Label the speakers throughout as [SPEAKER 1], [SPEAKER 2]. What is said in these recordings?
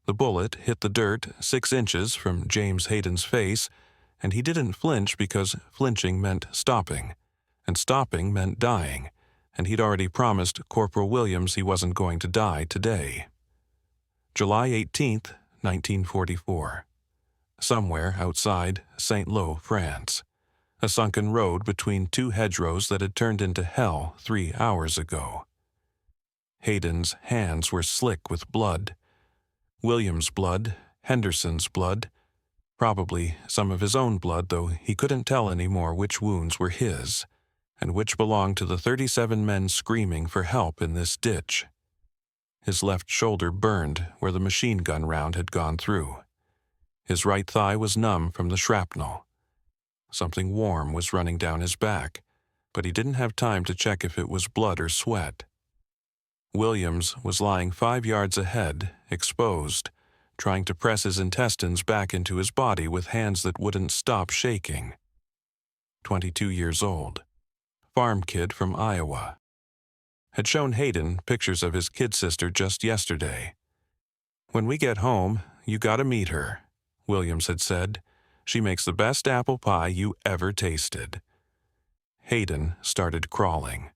[SPEAKER 1] The bullet hit the dirt 6 inches from James Hayden's face, and he didn't flinch because flinching meant stopping, and stopping meant dying, and he'd already promised Corporal Williams he wasn't going to die today. July 18th, 1944. Somewhere outside St. Lo, France. A sunken road between 2 hedgerows that had turned into hell 3 hours ago. Hayden's hands were slick with blood. Williams' blood, Henderson's blood, probably some of his own blood, though he couldn't tell anymore which wounds were his, and which belonged to the 37 men screaming for help in this ditch. His left shoulder burned where the machine gun round had gone through. His right thigh was numb from the shrapnel. Something warm was running down his back, but he didn't have time to check if it was blood or sweat. Williams was lying 5 yards ahead, exposed, trying to press his intestines back into his body with hands that wouldn't stop shaking. 22 years old. Farm kid from Iowa. Had shown Hayden pictures of his kid sister just yesterday. "When we get home, you gotta meet her," Williams had said. "She makes the best apple pie you ever tasted." Hayden started crawling.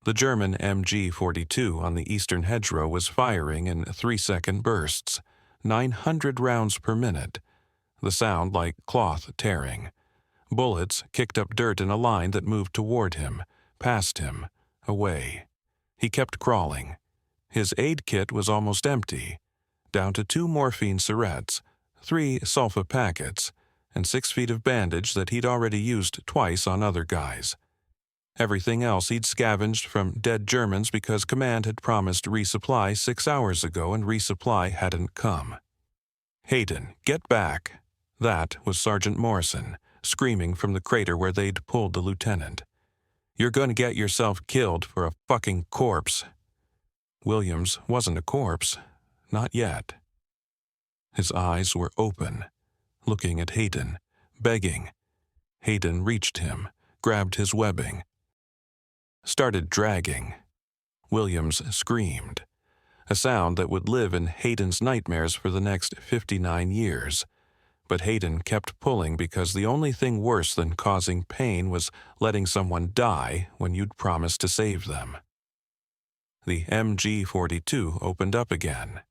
[SPEAKER 1] The German MG-42 on the eastern hedgerow was firing in 3-second bursts, 900 rounds per minute, the sound like cloth tearing. Bullets kicked up dirt in a line that moved toward him, past him, away. He kept crawling. His aid kit was almost empty, down to 2 morphine syrettes, 3 sulfa packets, and 6 feet of bandage that he'd already used twice on other guys. Everything else he'd scavenged from dead Germans because command had promised resupply 6 hours ago and resupply hadn't come. "Hayden, get back!" That was Sergeant Morrison, screaming from the crater where they'd pulled the lieutenant. "You're going to get yourself killed for a fucking corpse." Williams wasn't a corpse. Not yet. His eyes were open, looking at Hayden, begging. Hayden reached him, grabbed his webbing, started dragging. Williams screamed, a sound that would live in Hayden's nightmares for the next 59 years. But Hayden kept pulling because the only thing worse than causing pain was letting someone die when you'd promised to save them. The MG-42 opened up again.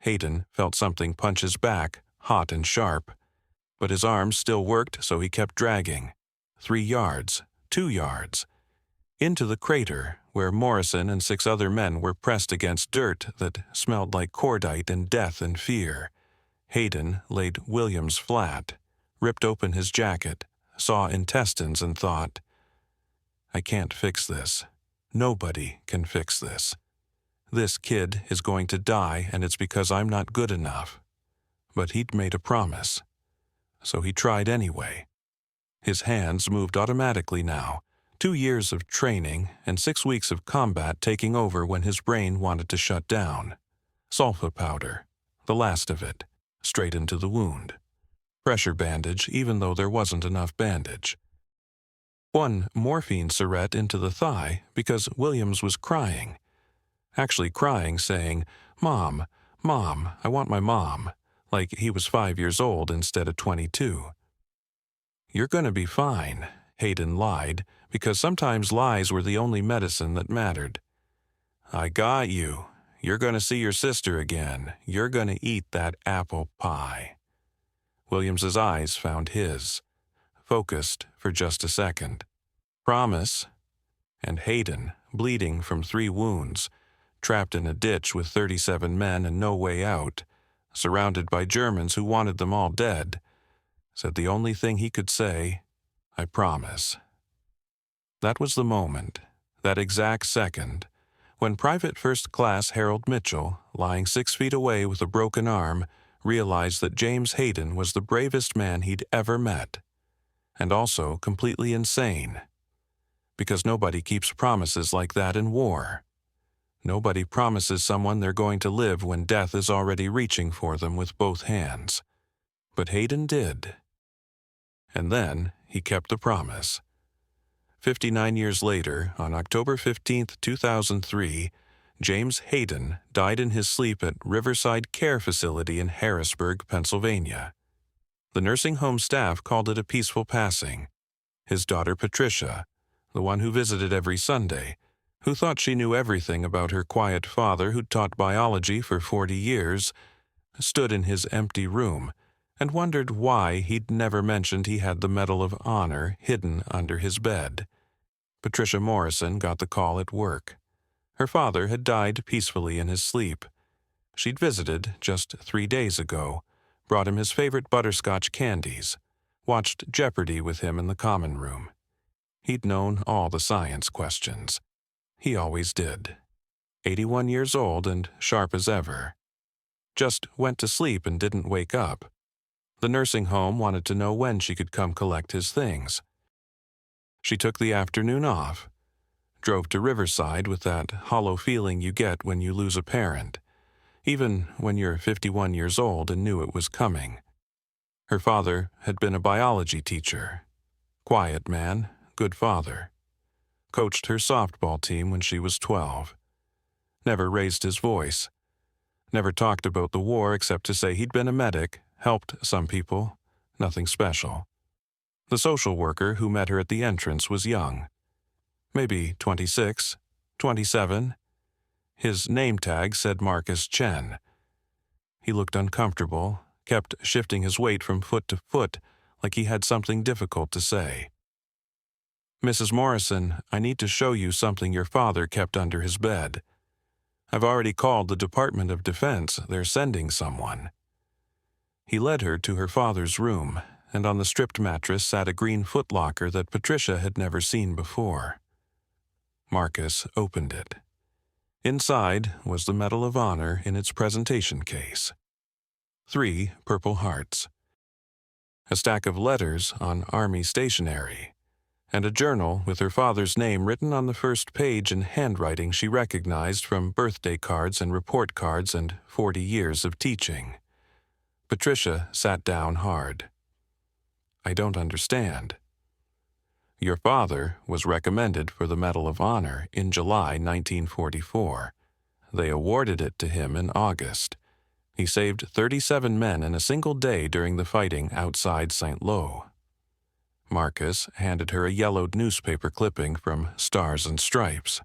[SPEAKER 1] Hayden felt something punch his back, hot and sharp. But his arms still worked, so he kept dragging. 3 yards, 2 yards. Into the crater, where Morrison and 6 other men were pressed against dirt that smelled like cordite and death and fear. Hayden laid Williams flat, ripped open his jacket, saw intestines and thought, "I can't fix this. Nobody can fix this. This kid is going to die, and it's because I'm not good enough." But he'd made a promise. So he tried anyway. His hands moved automatically now, 2 years of training and 6 weeks of combat taking over when his brain wanted to shut down. Sulfa powder, the last of it, straight into the wound. Pressure bandage, even though there wasn't enough bandage. 1 morphine syrette into the thigh because Williams was crying. Actually crying, saying, "Mom, Mom, I want my mom," like he was 5 years old instead of 22. "You're gonna be fine," Hayden lied, because sometimes lies were the only medicine that mattered. "I got you. You're gonna see your sister again. You're gonna eat that apple pie." Williams's eyes found his, focused for just a second. "Promise." And Hayden, bleeding from 3 wounds, trapped in a ditch with 37 men and no way out, surrounded by Germans who wanted them all dead, said the only thing he could say, "I promise." That was the moment, that exact second, when Private First Class Harold Mitchell, lying 6 feet away with a broken arm, realized that James Hayden was the bravest man he'd ever met, and also completely insane. Because nobody keeps promises like that in war. Nobody promises someone they're going to live when death is already reaching for them with both hands. But Hayden did. And then he kept the promise. 59 years later, on October 15, 2003, James Hayden died in his sleep at Riverside Care Facility in Harrisburg, Pennsylvania. The nursing home staff called it a peaceful passing. His daughter Patricia, the one who visited every Sunday, who thought she knew everything about her quiet father who'd taught biology for 40 years, stood in his empty room and wondered why he'd never mentioned he had the Medal of Honor hidden under his bed. Patricia Morrison got the call at work. Her father had died peacefully in his sleep. She'd visited just 3 days ago, brought him his favorite butterscotch candies, watched Jeopardy with him in the common room. He'd known all the science questions. He always did. 81 years old and sharp as ever. Just went to sleep and didn't wake up. The nursing home wanted to know when she could come collect his things. She took the afternoon off, drove to Riverside with that hollow feeling you get when you lose a parent, even when you're 51 years old and knew it was coming. Her father had been a biology teacher. Quiet man, good father. Coached her softball team when she was 12. Never raised his voice. Never talked about the war except to say he'd been a medic, helped some people, nothing special. The social worker who met her at the entrance was young. Maybe 26, 27. His name tag said Marcus Chen. He looked uncomfortable, kept shifting his weight from foot to foot like he had something difficult to say. "Mrs. Morrison, I need to show you something your father kept under his bed. I've already called the Department of Defense. They're sending someone." He led her to her father's room, and on the stripped mattress sat a green footlocker that Patricia had never seen before. Marcus opened it. Inside was the Medal of Honor in its presentation case. 3 Purple Hearts. A stack of letters on Army stationery, and a journal with her father's name written on the first page in handwriting she recognized from birthday cards and report cards and 40 years of teaching. Patricia sat down hard. "I don't understand." "Your father was recommended for the Medal of Honor in July 1944. They awarded it to him in August. He saved 37 men in a single day during the fighting outside St. Lo." Marcus handed her a yellowed newspaper clipping from Stars and Stripes.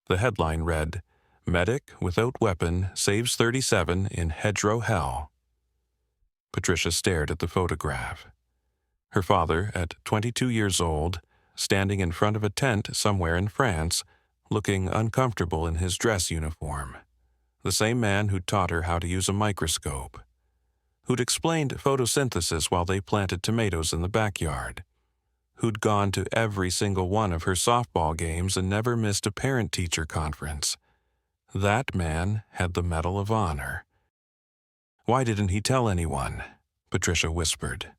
[SPEAKER 1] The headline read, "Medic without weapon saves 37 in hedgerow hell." Patricia stared at the photograph. Her father, at 22 years old, standing in front of a tent somewhere in France, looking uncomfortable in his dress uniform. The same man who'd taught her how to use a microscope. Who'd explained photosynthesis while they planted tomatoes in the backyard. Who'd gone to every single one of her softball games and never missed a parent-teacher conference. That man had the Medal of Honor. "Why didn't he tell anyone?" Patricia whispered.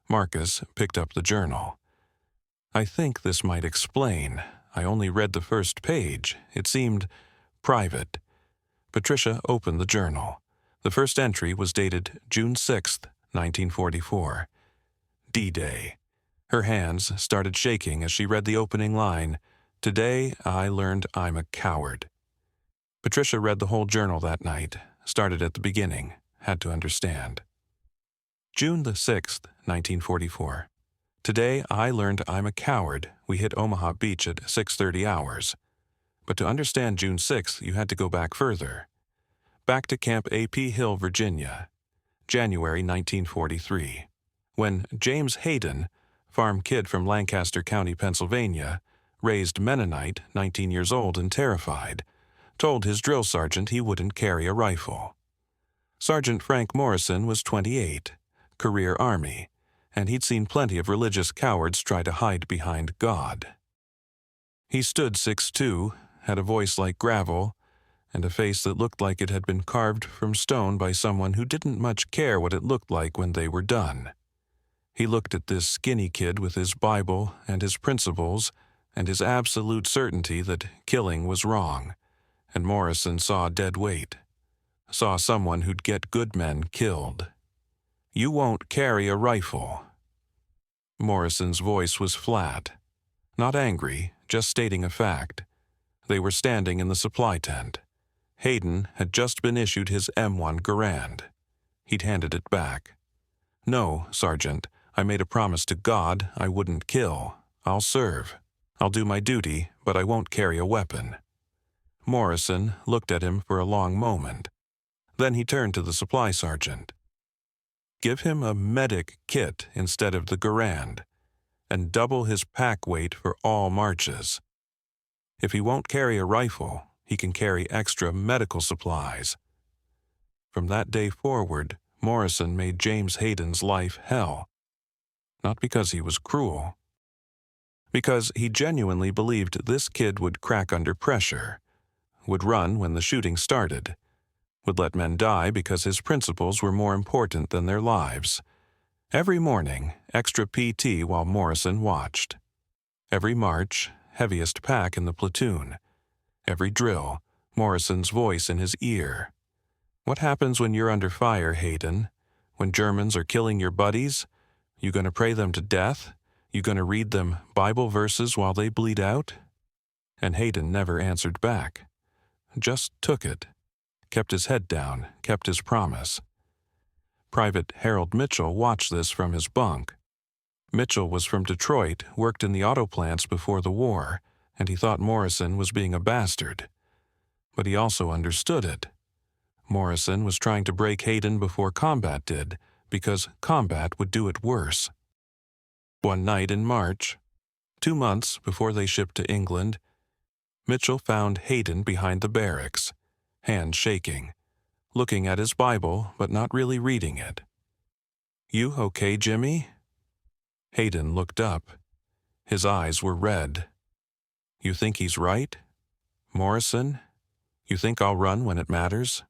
[SPEAKER 1] Marcus picked up the journal. "I think this might explain. I only read the first page. It seemed private." Patricia opened the journal. The first entry was dated June 6, 1944. D-Day. Her hands started shaking as she read the opening line, "Today I learned I'm a coward." Patricia read the whole journal that night, started at the beginning, had to understand. June the 6th, 1944. "Today I learned I'm a coward. We hit Omaha Beach at 6:30 hours. But to understand June 6th, you had to go back further. Back to Camp A.P. Hill, Virginia. January 1943. When James Hayden, farm kid from Lancaster County, Pennsylvania, raised Mennonite, 19 years old and terrified, told his drill sergeant he wouldn't carry a rifle. Sergeant Frank Morrison was 28, career Army, and he'd seen plenty of religious cowards try to hide behind God. He stood 6'2", had a voice like gravel, and a face that looked like it had been carved from stone by someone who didn't much care what it looked like when they were done. He looked at this skinny kid with his Bible and his principles and his absolute certainty that killing was wrong, and Morrison saw dead weight, saw someone who'd get good men killed. "You won't carry a rifle." Morrison's voice was flat, not angry, just stating a fact. They were standing in the supply tent. Hayden had just been issued his M1 Garand. He'd handed it back. "No, Sergeant, I made a promise to God I wouldn't kill. I'll serve. I'll do my duty, but I won't carry a weapon." Morrison looked at him for a long moment. Then he turned to the supply sergeant. "Give him a medic kit instead of the Garand, and double his pack weight for all marches. If he won't carry a rifle, he can carry extra medical supplies." From that day forward, Morrison made James Hayden's life hell. Not because he was cruel. Because he genuinely believed this kid would crack under pressure, would run when the shooting started, would let men die because his principles were more important than their lives. Every morning, extra PT while Morrison watched. Every march, heaviest pack in the platoon. Every drill, Morrison's voice in his ear. "What happens when you're under fire, Hayden? When Germans are killing your buddies? You gonna pray them to death? You gonna read them Bible verses while they bleed out?" And Hayden never answered back. Just took it. Kept his head down, kept his promise. Private Harold Mitchell watched this from his bunk. Mitchell was from Detroit, worked in the auto plants before the war, and he thought Morrison was being a bastard. But he also understood it. Morrison was trying to break Hayden before combat did, because combat would do it worse. One night in March, 2 months before they shipped to England, Mitchell found Hayden behind the barracks, hands shaking, looking at his Bible but not really reading it. "You okay, Jimmy?" Hayden looked up. His eyes were red. "You think he's right? Morrison, you think I'll run when it matters?"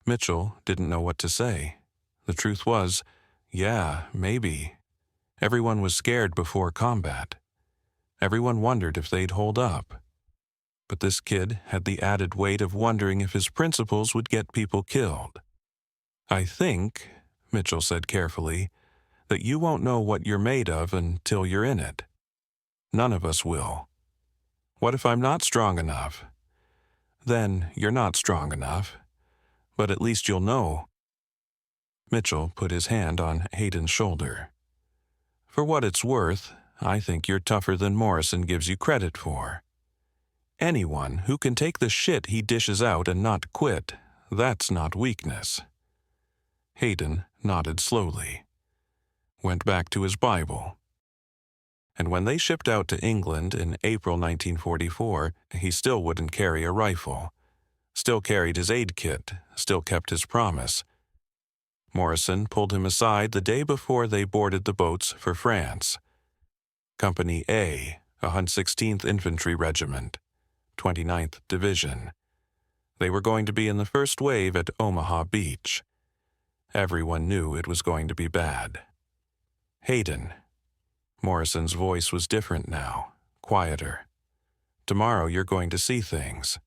[SPEAKER 1] Mitchell didn't know what to say. The truth was, yeah, maybe. Everyone was scared before combat. Everyone wondered if they'd hold up. But this kid had the added weight of wondering if his principles would get people killed. "I think," Mitchell said carefully, "that you won't know what you're made of until you're in it. None of us will. What if I'm not strong enough? Then you're not strong enough. But at least you'll know." Mitchell put his hand on Hayden's shoulder. "For what it's worth, I think you're tougher than Morrison gives you credit for. Anyone who can take the shit he dishes out and not quit, that's not weakness." Hayden nodded slowly, went back to his Bible. And when they shipped out to England in April 1944, he still wouldn't carry a rifle, still carried his aid kit, still kept his promise. Morrison pulled him aside the day before they boarded the boats for France. Company A, 116th Infantry Regiment, 29th Division. They were going to be in the first wave at Omaha Beach. Everyone knew it was going to be bad. "Hayden." Morrison's voice was different now, quieter. "Tomorrow you're going to see things.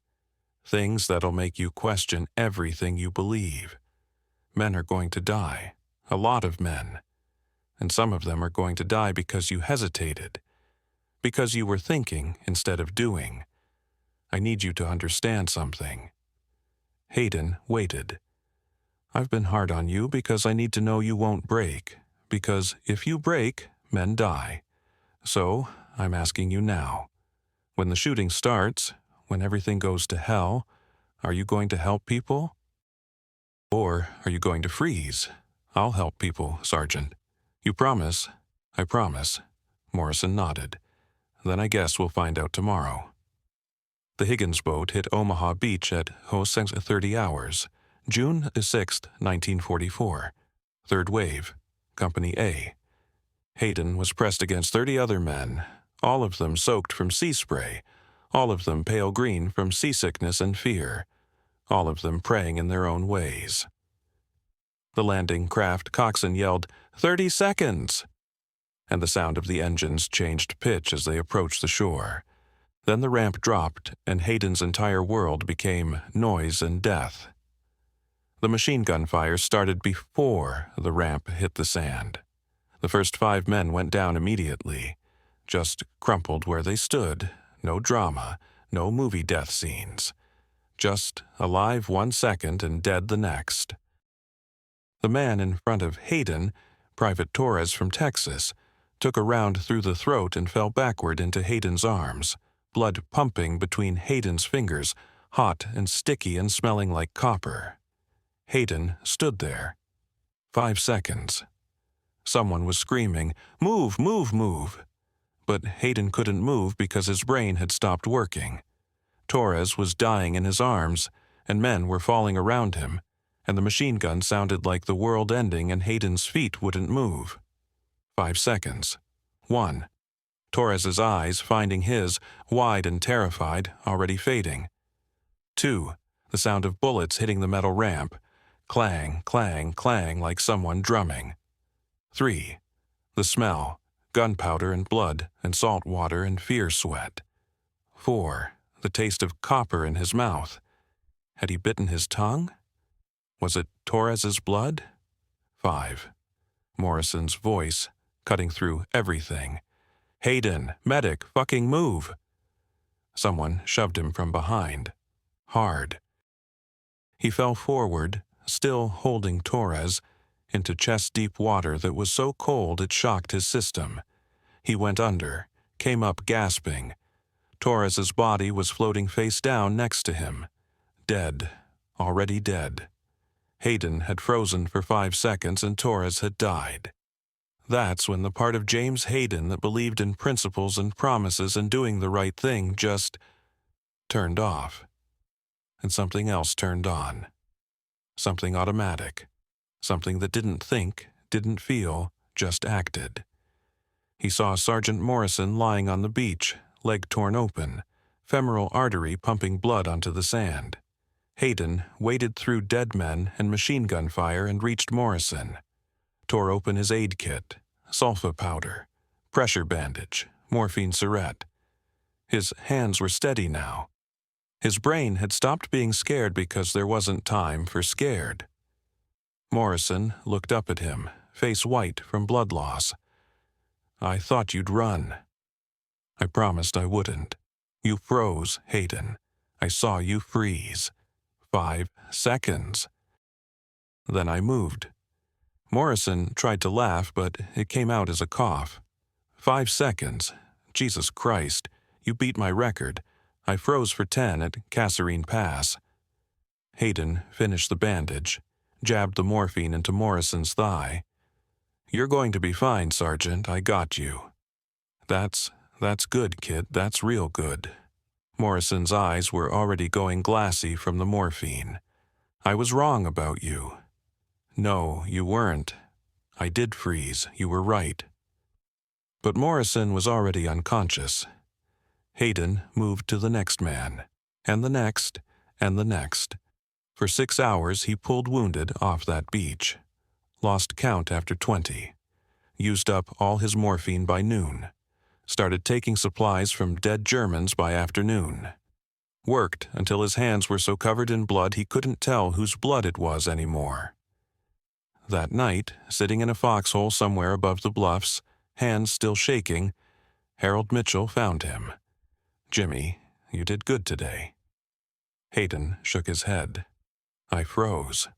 [SPEAKER 1] Things that'll make you question everything you believe. Men are going to die, a lot of men. And some of them are going to die because you hesitated, because you were thinking instead of doing. I need you to understand something." Hayden waited. "I've been hard on you because I need to know you won't break, because if you break, men die. So I'm asking you now. When the shooting starts, when everything goes to hell, are you going to help people? Or are you going to freeze? I'll help people, Sergeant. You promise?" "I promise." Morrison nodded. "Then I guess we'll find out tomorrow." The Higgins boat hit Omaha Beach at 06:30 hours, June 6, 1944. Third wave, Company A. Hayden was pressed against 30 other men, all of them soaked from sea spray, all of them pale green from seasickness and fear, all of them praying in their own ways. The landing craft coxswain yelled, "30 seconds!" And the sound of the engines changed pitch as they approached the shore. Then the ramp dropped, and Hayden's entire world became noise and death. The machine gun fire started before the ramp hit the sand. The first 5 men went down immediately, just crumpled where they stood, no drama, No movie death scenes. Just alive 1 second and dead the next. The man in front of Hayden, Private Torres from Texas, took a round through the throat and fell backward into Hayden's arms, blood pumping between Hayden's fingers, hot and sticky and smelling like copper. Hayden stood there. 5 seconds. Someone was screaming, "Move, move, move!" But Hayden couldn't move because his brain had stopped working. Torres was dying in his arms, and men were falling around him, and the machine gun sounded like the world ending and Hayden's feet wouldn't move. 5 seconds. 1. Torres's eyes finding his, wide and terrified, already fading. 2. The sound of bullets hitting the metal ramp. Clang, clang, clang like someone drumming. 3. The smell, gunpowder and blood and salt water and fear sweat. 4. The taste of copper in his mouth. Had he bitten his tongue? Was it Torres's blood? 5. Morrison's voice, cutting through everything. "Hayden, medic, fucking move!" Someone shoved him from behind. Hard. He fell forward, still holding Torres, into chest-deep water that was so cold it shocked his system. He went under, came up gasping. Torres's body was floating face down next to him. Dead. Already dead. Hayden had frozen for 5 seconds and Torres had died. That's when the part of James Hayden that believed in principles and promises and doing the right thing just turned off. And something else turned on. Something automatic. Something that didn't think, didn't feel, just acted. He saw Sergeant Morrison lying on the beach, leg torn open, femoral artery pumping blood onto the sand. Hayden waded through dead men and machine gun fire and reached Morrison. Tore open his aid kit, sulfa powder, pressure bandage, morphine syringe. His hands were steady now. His brain had stopped being scared because there wasn't time for scared. Morrison looked up at him, face white from blood loss. "I thought you'd run." "I promised I wouldn't. You froze, Hayden. I saw you freeze. 5 seconds. Then I moved." Morrison tried to laugh, but it came out as a cough. 5 seconds. Jesus Christ, you beat my record. I froze for 10 at Kasserine Pass. Hayden finished the bandage, jabbed the morphine into Morrison's thigh. "You're going to be fine, Sergeant. I got you." That's good, kid. That's real good." Morrison's eyes were already going glassy from the morphine. "I was wrong about you." "No, you weren't. I did freeze. You were right." But Morrison was already unconscious. Hayden moved to the next man, and the next, and the next. For 6 hours he pulled wounded off that beach. Lost count after 20. Used up all his morphine by noon. Started taking supplies from dead Germans by afternoon. Worked until his hands were so covered in blood he couldn't tell whose blood it was anymore. That night, sitting in a foxhole somewhere above the bluffs, hands still shaking, Harold Mitchell found him. "Jimmy, you did good today." Hayden shook his head. "I froze.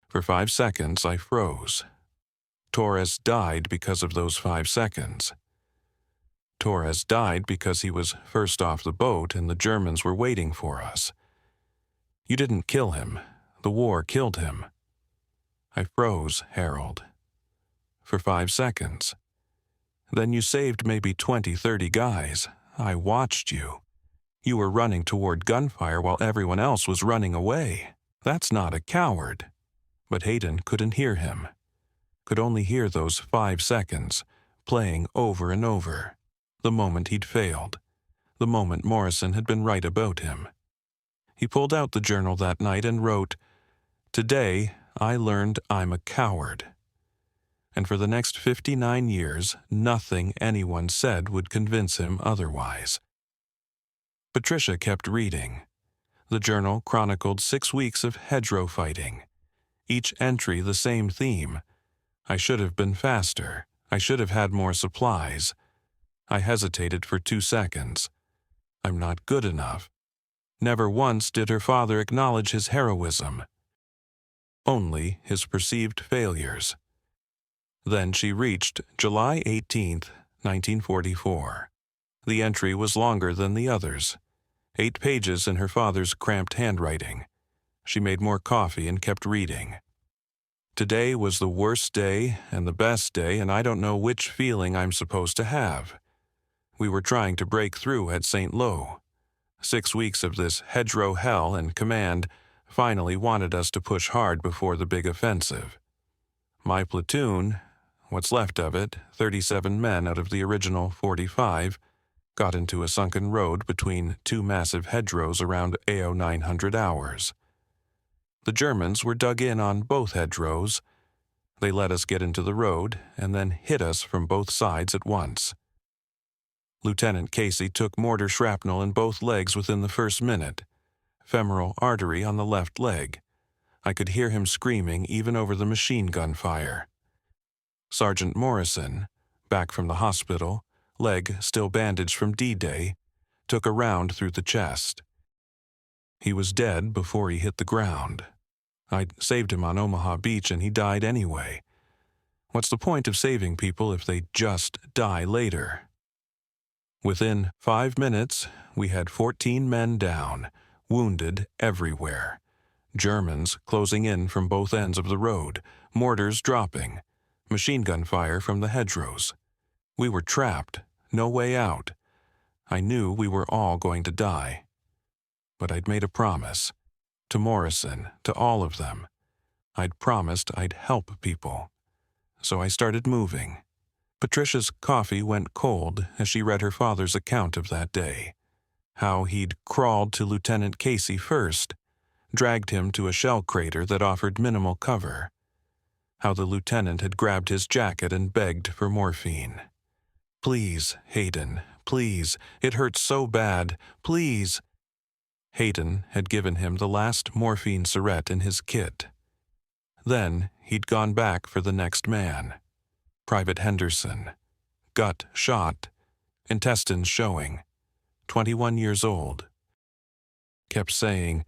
[SPEAKER 1] For 5 seconds I froze. Torres died because of those 5 seconds. Torres died because he was first off the boat and the Germans were waiting for us. You didn't kill him. The war killed him. I froze, Harold. For 5 seconds. Then you saved maybe 20, 30 guys. I watched you. You were running toward gunfire while everyone else was running away. That's not a coward." But Hayden couldn't hear him. Could only hear those 5 seconds, playing over and over. The moment he'd failed. The moment Morrison had been right about him. He pulled out the journal that night and wrote, "Today I learned I'm a coward." And for the next 59 years, nothing anyone said would convince him otherwise. Patricia kept reading. The journal chronicled 6 weeks of hedgerow fighting. Each entry the same theme. I should have been faster. I should have had more supplies. I hesitated for 2 seconds. I'm not good enough. Never once did her father acknowledge his heroism, only his perceived failures. Then she reached July 18, 1944. The entry was longer than the others, 8 pages in her father's cramped handwriting. She made more coffee and kept reading. Today was the worst day and the best day, and I don't know which feeling I'm supposed to have. We were trying to break through at St. Lo. 6 weeks of this hedgerow hell, and command finally wanted us to push hard before the big offensive. My platoon, what's left of it, 37 men out of the original 45, got into a sunken road between 2 massive hedgerows around AO 900 hours. The Germans were dug in on both hedgerows. They let us get into the road and then hit us from both sides at once. Lieutenant Casey took mortar shrapnel in both legs within the first minute, femoral artery on the left leg. I could hear him screaming even over the machine gun fire. Sergeant Morrison, back from the hospital, leg still bandaged from D-Day, took a round through the chest. He was dead before he hit the ground. I'd saved him on Omaha Beach and he died anyway. What's the point of saving people if they just die later? Within 5 minutes, we had 14 men down, wounded everywhere. Germans closing in from both ends of the road, mortars dropping, machine gun fire from the hedgerows. We were trapped, no way out. I knew we were all going to die. But I'd made a promise. To Morrison, to all of them. I'd promised I'd help people. So I started moving. Patricia's coffee went cold as she read her father's account of that day. How he'd crawled to Lieutenant Casey first, dragged him to a shell crater that offered minimal cover. How the lieutenant had grabbed his jacket and begged for morphine. "Please, Hayden, please, it hurts so bad, please." Hayden had given him the last morphine syringe in his kit. Then he'd gone back for the next man. Private Henderson. Gut shot. Intestines showing. 21 years old. Kept saying,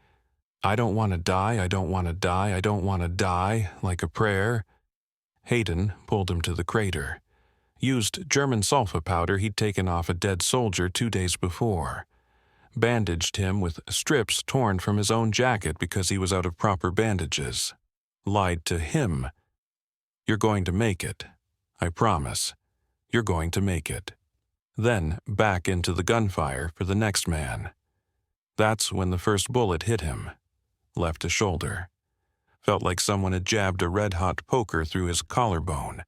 [SPEAKER 1] "I don't want to die, I don't want to die, I don't want to die," like a prayer. Hayden pulled him to the crater. Used German sulfa powder he'd taken off a dead soldier 2 days before. Bandaged him with strips torn from his own jacket because he was out of proper bandages. Lied to him. "You're going to make it. I promise. You're going to make it." Then back into the gunfire for the next man. That's when the first bullet hit him. Left a shoulder. Felt like someone had jabbed a red-hot poker through his collarbone.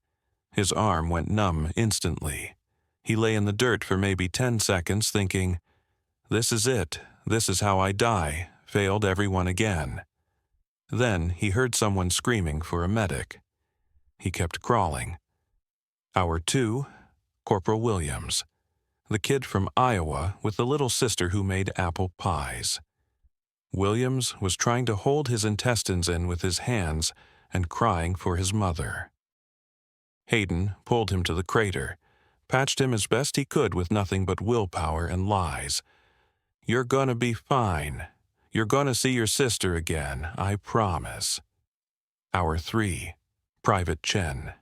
[SPEAKER 1] His arm went numb instantly. He lay in the dirt for maybe 10 seconds thinking, "This is it. This is how I die. Failed everyone again." Then he heard someone screaming for a medic. He kept crawling. Hour 2, Corporal Williams. The kid from Iowa with the little sister who made apple pies. Williams was trying to hold his intestines in with his hands and crying for his mother. Hayden pulled him to the crater, patched him as best he could with nothing but willpower and lies. "You're gonna be fine. You're gonna see your sister again, I promise." Hour 3, Private Chen.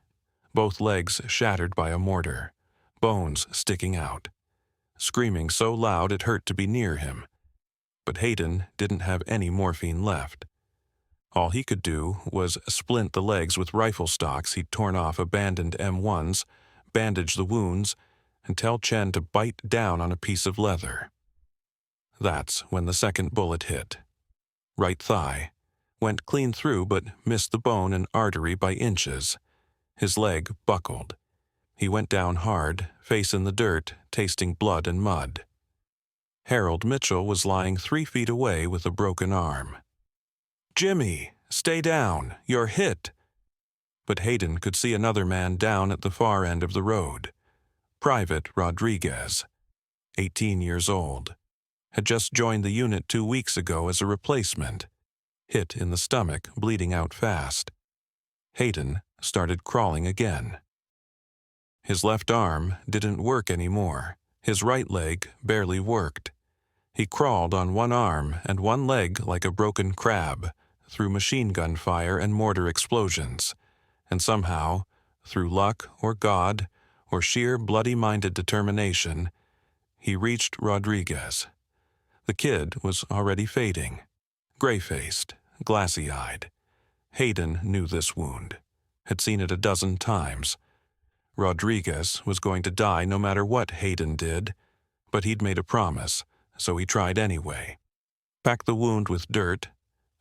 [SPEAKER 1] Both legs shattered by a mortar, bones sticking out. Screaming so loud it hurt to be near him. But Hayden didn't have any morphine left. All he could do was splint the legs with rifle stocks he'd torn off abandoned M1s, bandage the wounds, and tell Chen to bite down on a piece of leather. That's when the second bullet hit. Right thigh. Went clean through but missed the bone and artery by inches. His leg buckled. He went down hard, face in the dirt, tasting blood and mud. Harold Mitchell was lying 3 feet away with a broken arm. "Jimmy, stay down, you're hit." But Hayden could see another man down at the far end of the road. Private Rodriguez, 18 years old. Had just joined the unit 2 weeks ago as a replacement. Hit in the stomach, bleeding out fast. Hayden started crawling again. His left arm didn't work anymore. His right leg barely worked. He crawled on one arm and one leg like a broken crab, through machine gun fire and mortar explosions, and somehow, through luck or God or sheer bloody-minded determination, he reached Rodriguez. The kid was already fading, gray-faced, glassy-eyed. Hayden knew this wound, had seen it a dozen times. Rodriguez was going to die no matter what Hayden did, but he'd made a promise, so he tried anyway. Packed the wound with dirt,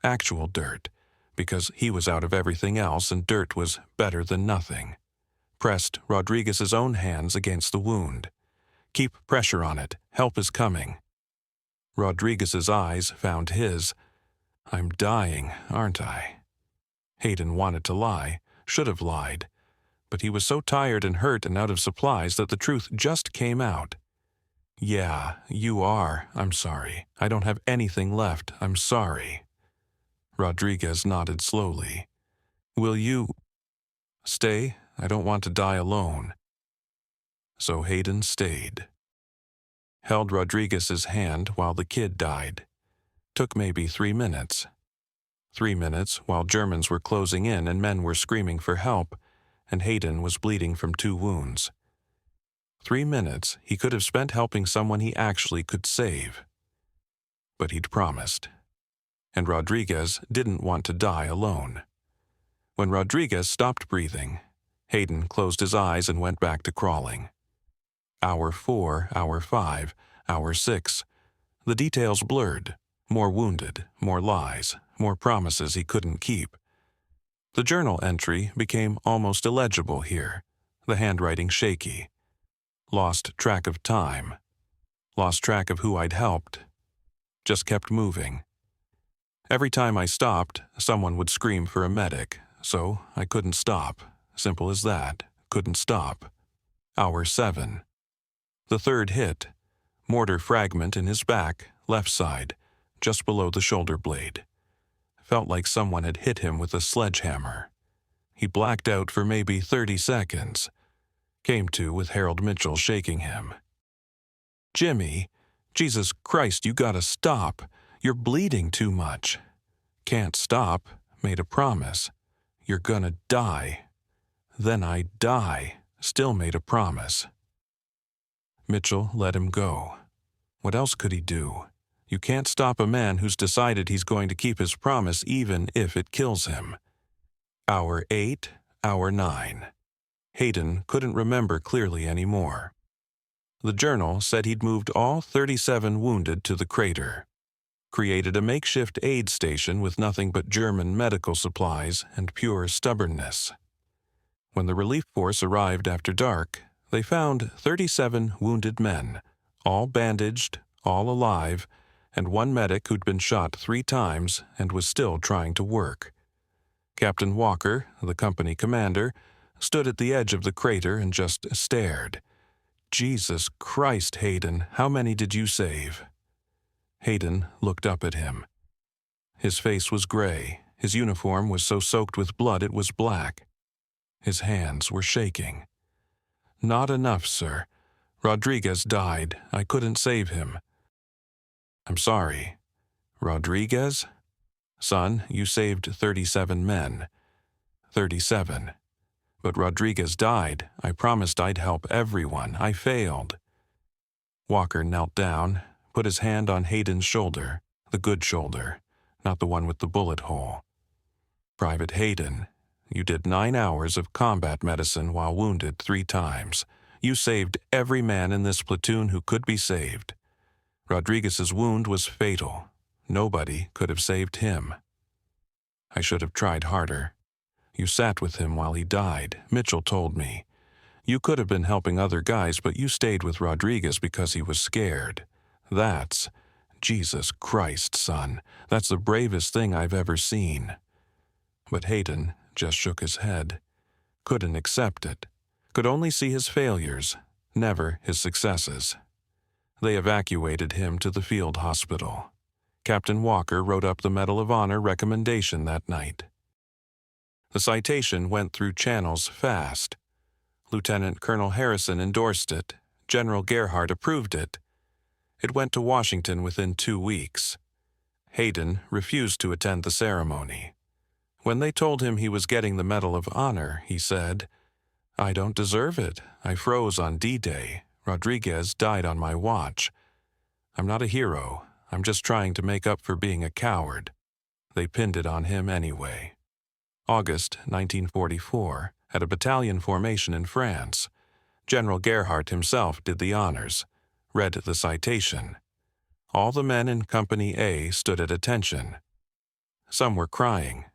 [SPEAKER 1] actual dirt, because he was out of everything else and dirt was better than nothing. Pressed Rodriguez's own hands against the wound. Keep pressure on it. Help is coming. Rodriguez's eyes found his. I'm dying, aren't I? Hayden wanted to lie, should have lied, but he was so tired and hurt and out of supplies that the truth just came out. Yeah, you are. I'm sorry. I don't have anything left. I'm sorry. Rodriguez nodded slowly. Will you stay? I don't want to die alone. So Hayden stayed. Held Rodriguez's hand while the kid died. Took maybe 3 minutes. 3 minutes while Germans were closing in and men were screaming for help, and Hayden was bleeding from 2 wounds. 3 minutes he could have spent helping someone he actually could save. But he'd promised. And Rodriguez didn't want to die alone. When Rodriguez stopped breathing, Hayden closed his eyes and went back to crawling. Hour 4, hour 5, hour 6. The details blurred. More wounded, more lies, more promises he couldn't keep. The journal entry became almost illegible here, the handwriting shaky. Lost track of time. Lost track of who I'd helped. Just kept moving. Every time I stopped, someone would scream for a medic, so I couldn't stop. Simple as that. Couldn't stop. Hour 7. The third hit. Mortar fragment in his back, left side, just below the shoulder blade. Felt like someone had hit him with a sledgehammer. He blacked out for maybe 30 seconds. Came to with Harold Mitchell shaking him. Jimmy, Jesus Christ, you gotta stop. You're bleeding too much. Can't stop. Made a promise. You're gonna die. Then I die. Still made a promise. Mitchell let him go. What else could he do? You can't stop a man who's decided he's going to keep his promise even if it kills him. Hour 8, hour 9. Hayden couldn't remember clearly anymore. The journal said he'd moved all 37 wounded to the crater. Created a makeshift aid station with nothing but German medical supplies and pure stubbornness. When the relief force arrived after dark, they found 37 wounded men, all bandaged, all alive, and one medic who'd been shot 3 times and was still trying to work. Captain Walker, the company commander, stood at the edge of the crater and just stared. Jesus Christ, Hayden, how many did you save? Hayden looked up at him. His face was gray. His uniform was so soaked with blood it was black. His hands were shaking. Not enough, sir. Rodriguez died. I couldn't save him. I'm sorry. Rodriguez? Son, you saved 37 men. 37. But Rodriguez died. I promised I'd help everyone. I failed. Walker knelt down, put his hand on Hayden's shoulder, the good shoulder, not the one with the bullet hole. Private Hayden, you did 9 hours of combat medicine while wounded 3 times. You saved every man in this platoon who could be saved. Rodriguez's wound was fatal. Nobody could have saved him. I should have tried harder. You sat with him while he died, Mitchell told me. You could have been helping other guys, but you stayed with Rodriguez because he was scared. That's, Jesus Christ, son, that's the bravest thing I've ever seen. But Hayden just shook his head. Couldn't accept it. Could only see his failures, never his successes. They evacuated him to the field hospital. Captain Walker wrote up the Medal of Honor recommendation that night. The citation went through channels fast. Lieutenant Colonel Harrison endorsed it. General Gerhardt approved it. It went to Washington within 2 weeks. Hayden refused to attend the ceremony. When they told him he was getting the Medal of Honor, he said, "I don't deserve it. I froze on D-Day. Rodriguez died on my watch. I'm not a hero. I'm just trying to make up for being a coward." They pinned it on him anyway. August 1944, at a battalion formation in France. General Gerhardt himself did the honors, read the citation. All the men in Company A stood at attention. Some were crying.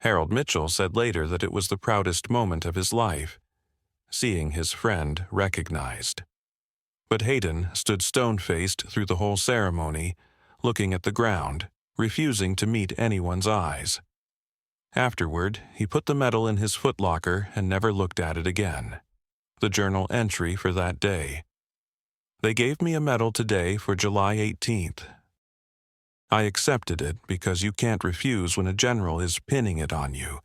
[SPEAKER 1] Harold Mitchell said later that it was the proudest moment of his life, seeing his friend recognized. But Hayden stood stone-faced through the whole ceremony, looking at the ground, refusing to meet anyone's eyes. Afterward, he put the medal in his footlocker and never looked at it again. The journal entry for that day: "They gave me a medal today for July 18th. I accepted it because you can't refuse when a general is pinning it on you,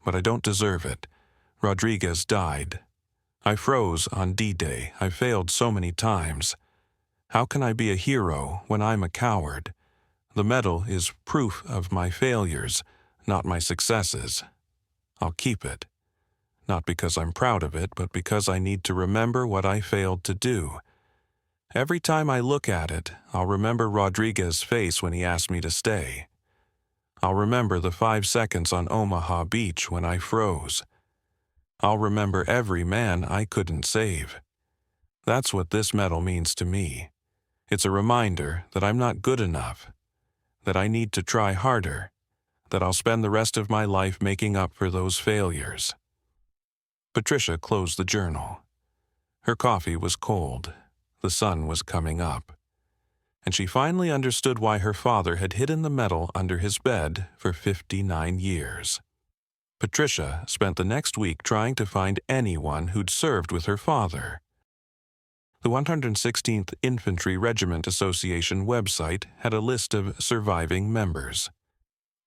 [SPEAKER 1] but I don't deserve it. Rodriguez died. I froze on D-Day. I failed so many times. How can I be a hero when I'm a coward? The medal is proof of my failures, not my successes. I'll keep it. Not because I'm proud of it, but because I need to remember what I failed to do. Every time I look at it, I'll remember Rodriguez's face when he asked me to stay. I'll remember the 5 seconds on Omaha Beach when I froze. I'll remember every man I couldn't save. That's what this medal means to me. It's a reminder that I'm not good enough, that I need to try harder, that I'll spend the rest of my life making up for those failures." Patricia closed the journal. Her coffee was cold. The sun was coming up. And she finally understood why her father had hidden the medal under his bed for 59 years. Patricia spent the next week trying to find anyone who'd served with her father. The 116th Infantry Regiment Association website had a list of surviving members.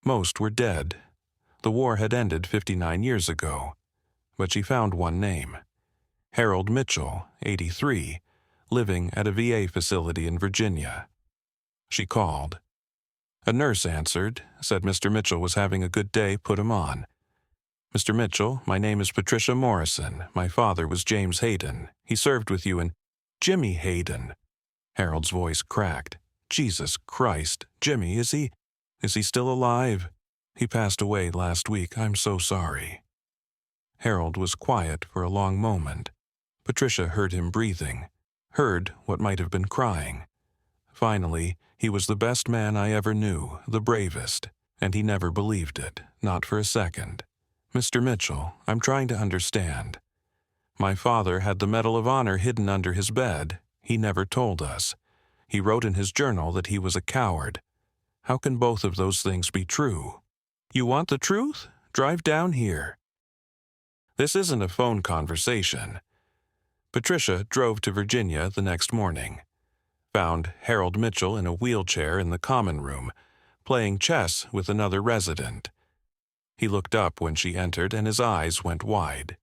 [SPEAKER 1] Most were dead. The war had ended 59 years ago. But she found one name: Harold Mitchell, 83, living at a VA facility in Virginia. She called. A nurse answered, said Mr. Mitchell was having a good day, put him on. "Mr. Mitchell, my name is Patricia Morrison. My father was James Hayden. He served with you in—" "Jimmy Hayden." Harold's voice cracked. "Jesus Christ, Jimmy, is he still alive? He passed away last week. I'm so sorry." Harold was quiet for a long moment. Patricia heard him breathing, heard what might have been crying. Finally, he was the best man I ever knew, the bravest, and he never believed it, not for a second. "Mr. Mitchell, I'm trying to understand. My father had the Medal of Honor hidden under his bed. He never told us. He wrote in his journal that he was a coward. How can both of those things be true? You want the truth? Drive down here." This isn't a phone conversation. Patricia drove to Virginia the next morning, found Harold Mitchell in a wheelchair in the common room, playing chess with another resident. He looked up when she entered and his eyes went wide.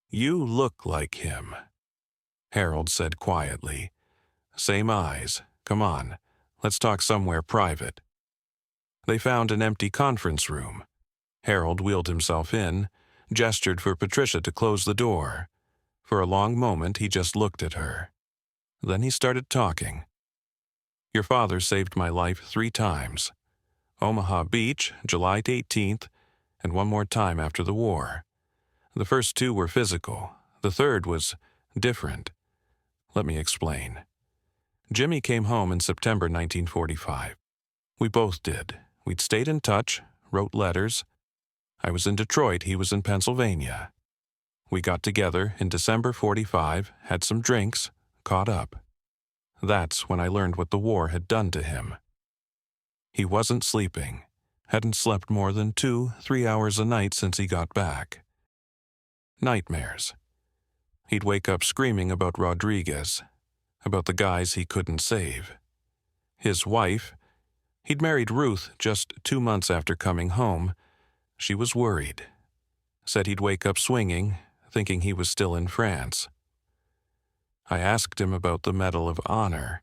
[SPEAKER 1] "You look like him," Harold said quietly. "Same eyes. Come on, let's talk somewhere private." They found an empty conference room. Harold wheeled himself in, gestured for Patricia to close the door. For a long moment he just looked at her. Then he started talking. "Your father saved my life 3 times. Omaha Beach, July 18th, and one more time after the war. The first 2 were physical. The third was different. Let me explain. Jimmy came home in September 1945. We both did. We'd stayed in touch, wrote letters. I was in Detroit, he was in Pennsylvania. We got together in December 45, had some drinks, caught up. That's when I learned what the war had done to him. He wasn't sleeping, hadn't slept more than 2-3 hours a night since he got back. Nightmares. He'd wake up screaming about Rodriguez, about the guys he couldn't save. His wife, he'd married Ruth just 2 months after coming home. She was worried. Said he'd wake up swinging, thinking he was still in France. I asked him about the Medal of Honor.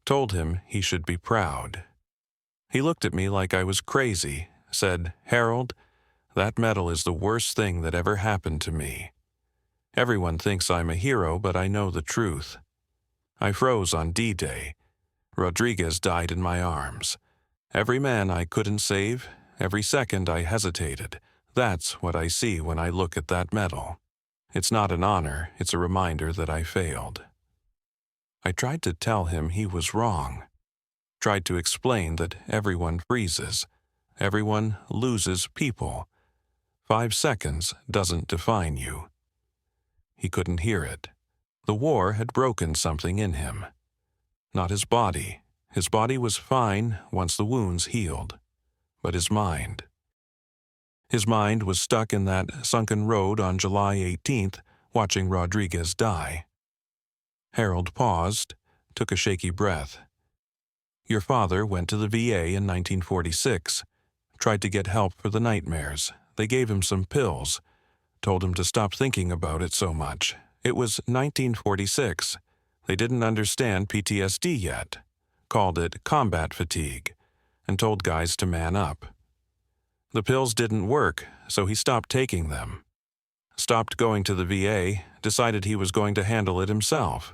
[SPEAKER 1] told him he should be proud. He looked at me like I was crazy, said, "Harold, that medal is the worst thing that ever happened to me. Everyone thinks I'm a hero, but I know the truth. I froze on D-Day. Rodriguez died in my arms. Every man I couldn't save, every second I hesitated. That's what I see when I look at that medal. It's not an honor, it's a reminder that I failed." I tried to tell him he was wrong. Tried to explain that everyone freezes. Everyone loses people. 5 seconds doesn't define you. He couldn't hear it. The war had broken something in him. Not his body. His body was fine once the wounds healed. But his mind. His mind was stuck in that sunken road on July 18th, watching Rodriguez die. Harold paused, took a shaky breath. "Your father went to the VA in 1946, tried to get help for the nightmares. They gave him some pills, told him to stop thinking about it so much. It was 1946. They didn't understand PTSD yet, called it combat fatigue, and told guys to man up. The pills didn't work, so he stopped taking them. Stopped going to the VA, decided he was going to handle it himself.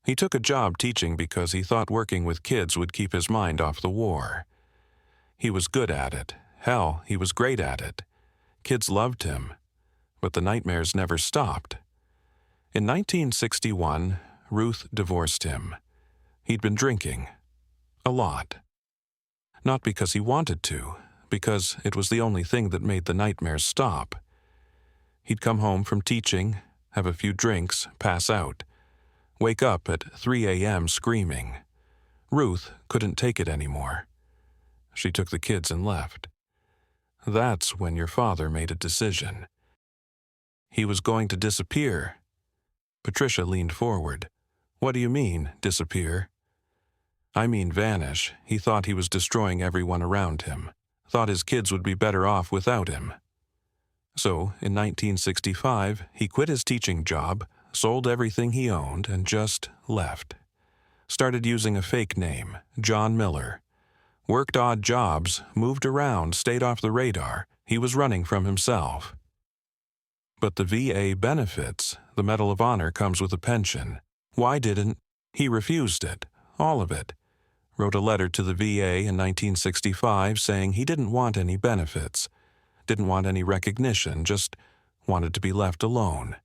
[SPEAKER 1] He took a job teaching because he thought working with kids would keep his mind off the war. He was good at it. Hell, he was great at it. Kids loved him. But the nightmares never stopped. In 1961, Ruth divorced him. He'd been drinking. A lot. Not because he wanted to, because it was the only thing that made the nightmares stop. He'd come home from teaching, have a few drinks, pass out. Wake up at 3 a.m. screaming. Ruth couldn't take it anymore. She took the kids and left. That's when your father made a decision. He was going to disappear. Patricia leaned forward. "What do you mean, disappear?" "I mean vanish. He thought he was destroying everyone around him. Thought his kids would be better off without him. So, in 1965, he quit his teaching job, sold everything he owned, and just left. Started using a fake name, John Miller. Worked odd jobs, moved around, stayed off the radar. He was running from himself. But the VA benefits, the Medal of Honor comes with a pension. Why didn't he refused it, all of it? Wrote a letter to the VA in 1965 saying he didn't want any benefits, didn't want any recognition, just wanted to be left alone.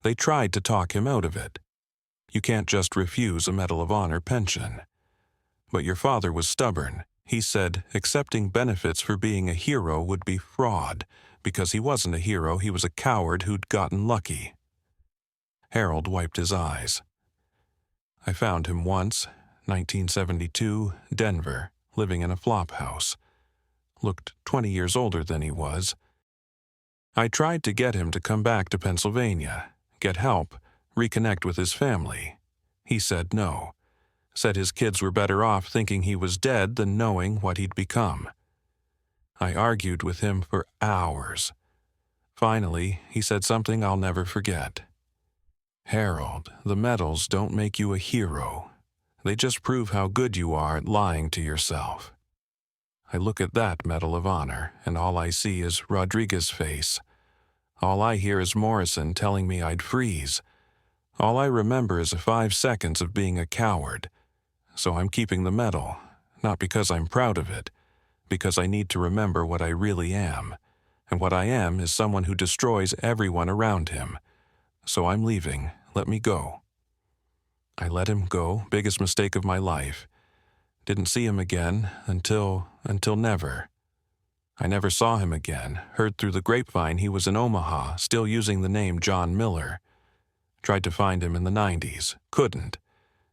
[SPEAKER 1] They tried to talk him out of it. You can't just refuse a Medal of Honor pension. But your father was stubborn. He said accepting benefits for being a hero would be fraud. Because he wasn't a hero, he was a coward who'd gotten lucky. Harold wiped his eyes. I found him once, 1972, Denver, living in a flop house. Looked 20 years older than he was. I tried to get him to come back to Pennsylvania, get help, reconnect with his family. He said no. Said his kids were better off thinking he was dead than knowing what he'd become. I argued with him for hours. Finally, he said something I'll never forget. "Harold, the medals don't make you a hero. They just prove how good you are at lying to yourself." I look at that Medal of Honor, and all I see is Rodriguez's face. All I hear is Morrison telling me I'd freeze. All I remember is 5 seconds of being a coward. So I'm keeping the medal, not because I'm proud of it, because I need to remember what I really am. And what I am is someone who destroys everyone around him. So I'm leaving. Let me go. I let him go, biggest mistake of my life. Didn't see him again until never. I never saw him again, heard through the grapevine he was in Omaha, still using the name John Miller. Tried to find him in the 90s, couldn't.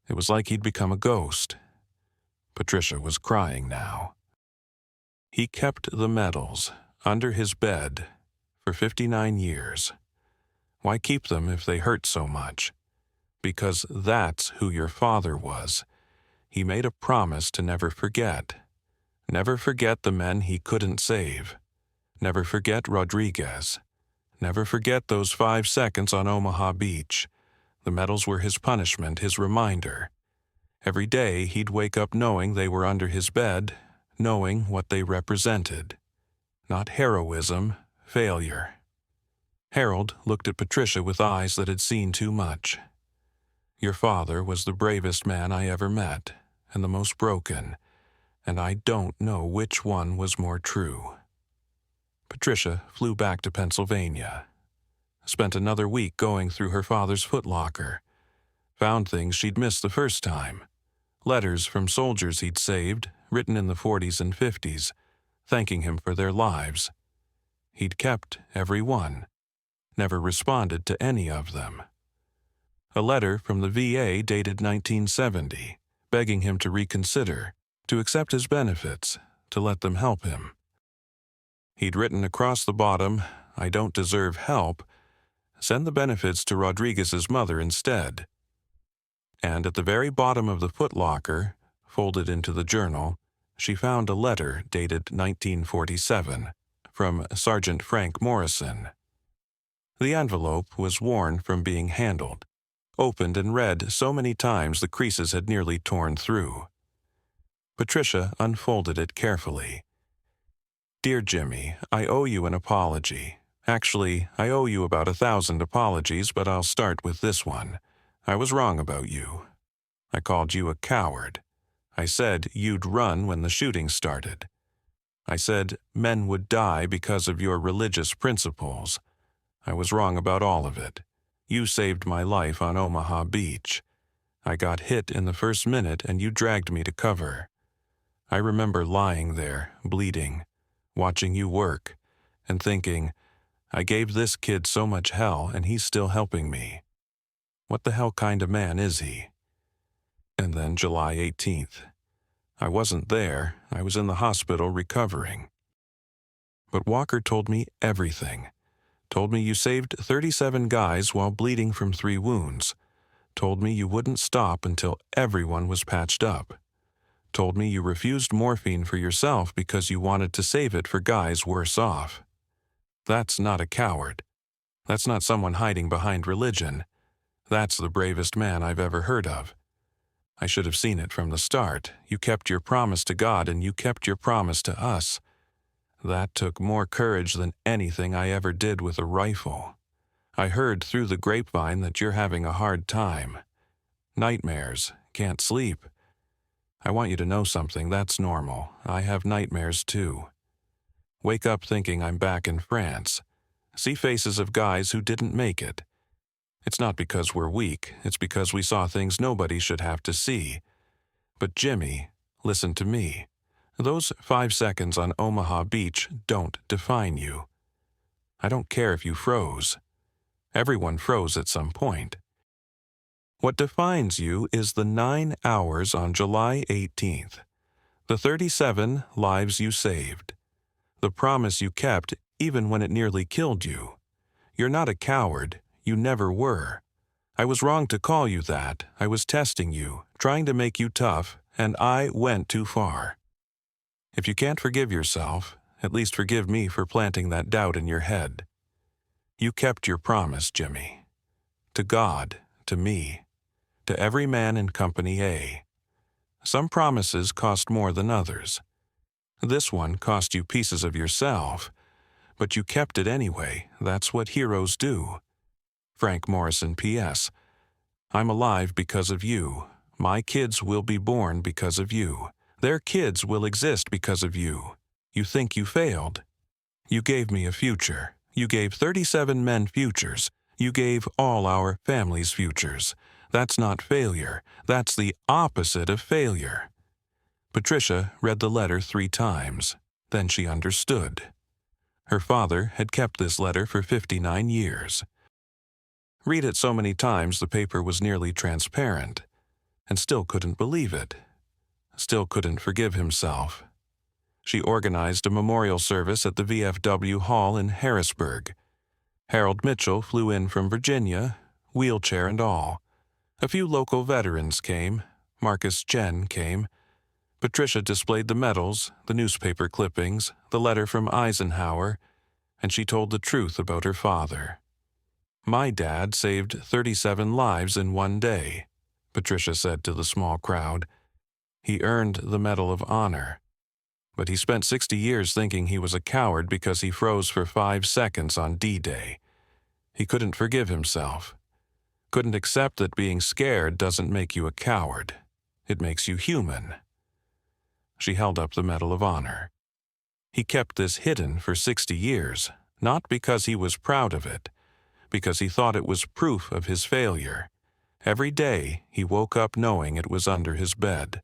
[SPEAKER 1] It was like he'd become a ghost. Patricia was crying now. He kept the medals under his bed for 59 years. Why keep them if they hurt so much? Because that's who your father was. He made a promise to never forget. Never forget the men he couldn't save. Never forget Rodriguez. Never forget those 5 seconds on Omaha Beach. The medals were his punishment, his reminder. Every day he'd wake up knowing they were under his bed, knowing what they represented. Not heroism, failure. Harold looked at Patricia with eyes that had seen too much. Your father was the bravest man I ever met, and the most broken, and I don't know which one was more true. Patricia flew back to Pennsylvania. Spent another week going through her father's footlocker. Found things she'd missed the first time. Letters from soldiers he'd saved, written in the 40s and 50s, thanking him for their lives. He'd kept every one, never responded to any of them. A letter from the VA dated 1970, begging him to reconsider, to accept his benefits, to let them help him. He'd written across the bottom, "I don't deserve help. Send the benefits to Rodriguez's mother instead." And at the very bottom of the footlocker, folded into the journal, she found a letter dated 1947 from Sergeant Frank Morrison. The envelope was worn from being handled, opened and read so many times the creases had nearly torn through. Patricia unfolded it carefully. "Dear Jimmy, I owe you an apology. Actually, I owe you about 1,000 apologies, but I'll start with this one. I was wrong about you. I called you a coward. I said you'd run when the shooting started. I said men would die because of your religious principles. I was wrong about all of it. You saved my life on Omaha Beach. I got hit in the first minute and you dragged me to cover. I remember lying there, bleeding, watching you work, and thinking, I gave this kid so much hell and he's still helping me. What the hell kind of man is he?" And then July 18th. I wasn't there. I was in the hospital recovering. But Walker told me everything. Told me you saved 37 guys while bleeding from 3 wounds. Told me you wouldn't stop until everyone was patched up. Told me you refused morphine for yourself because you wanted to save it for guys worse off. That's not a coward. That's not someone hiding behind religion. That's the bravest man I've ever heard of. I should have seen it from the start. You kept your promise to God and you kept your promise to us. That took more courage than anything I ever did with a rifle. I heard through the grapevine that you're having a hard time. Nightmares, can't sleep. I want you to know something, that's normal. I have nightmares too. Wake up thinking I'm back in France. See faces of guys who didn't make it. It's not because we're weak, it's because we saw things nobody should have to see. But Jimmy, listen to me. Those 5 seconds on Omaha Beach don't define you. I don't care if you froze. Everyone froze at some point. What defines you is the 9 hours on July 18th, the 37 lives you saved, the promise you kept even when it nearly killed you. You're not a coward. You never were. I was wrong to call you that. I was testing you, trying to make you tough, and I went too far. If you can't forgive yourself, at least forgive me for planting that doubt in your head. You kept your promise, Jimmy. To God, to me, to every man in Company A. Some promises cost more than others. This one cost you pieces of yourself, but you kept it anyway. That's what heroes do. Frank Morrison, P.S. I'm alive because of you. My kids will be born because of you. Their kids will exist because of you. You think you failed? You gave me a future. You gave 37 men futures. You gave all our families futures. That's not failure. That's the opposite of failure. Patricia read the letter 3 times. Then she understood. Her father had kept this letter for 59 years. Read it so many times the paper was nearly transparent, and still couldn't believe it. Still couldn't forgive himself. She organized a memorial service at the VFW Hall in Harrisburg. Harold Mitchell flew in from Virginia, wheelchair and all. A few local veterans came. Marcus Jen came. Patricia displayed the medals, the newspaper clippings, the letter from Eisenhower, and she told the truth about her father. My dad saved 37 lives in one day. Patricia said to the small crowd. He earned the Medal of Honor. But he spent 60 years thinking he was a coward because he froze for 5 seconds on D-Day. He couldn't forgive himself. Couldn't accept that being scared doesn't make you a coward. It makes you human. She held up the Medal of Honor. He kept this hidden for 60 years, not because he was proud of it, because he thought it was proof of his failure. Every day he woke up knowing it was under his bed.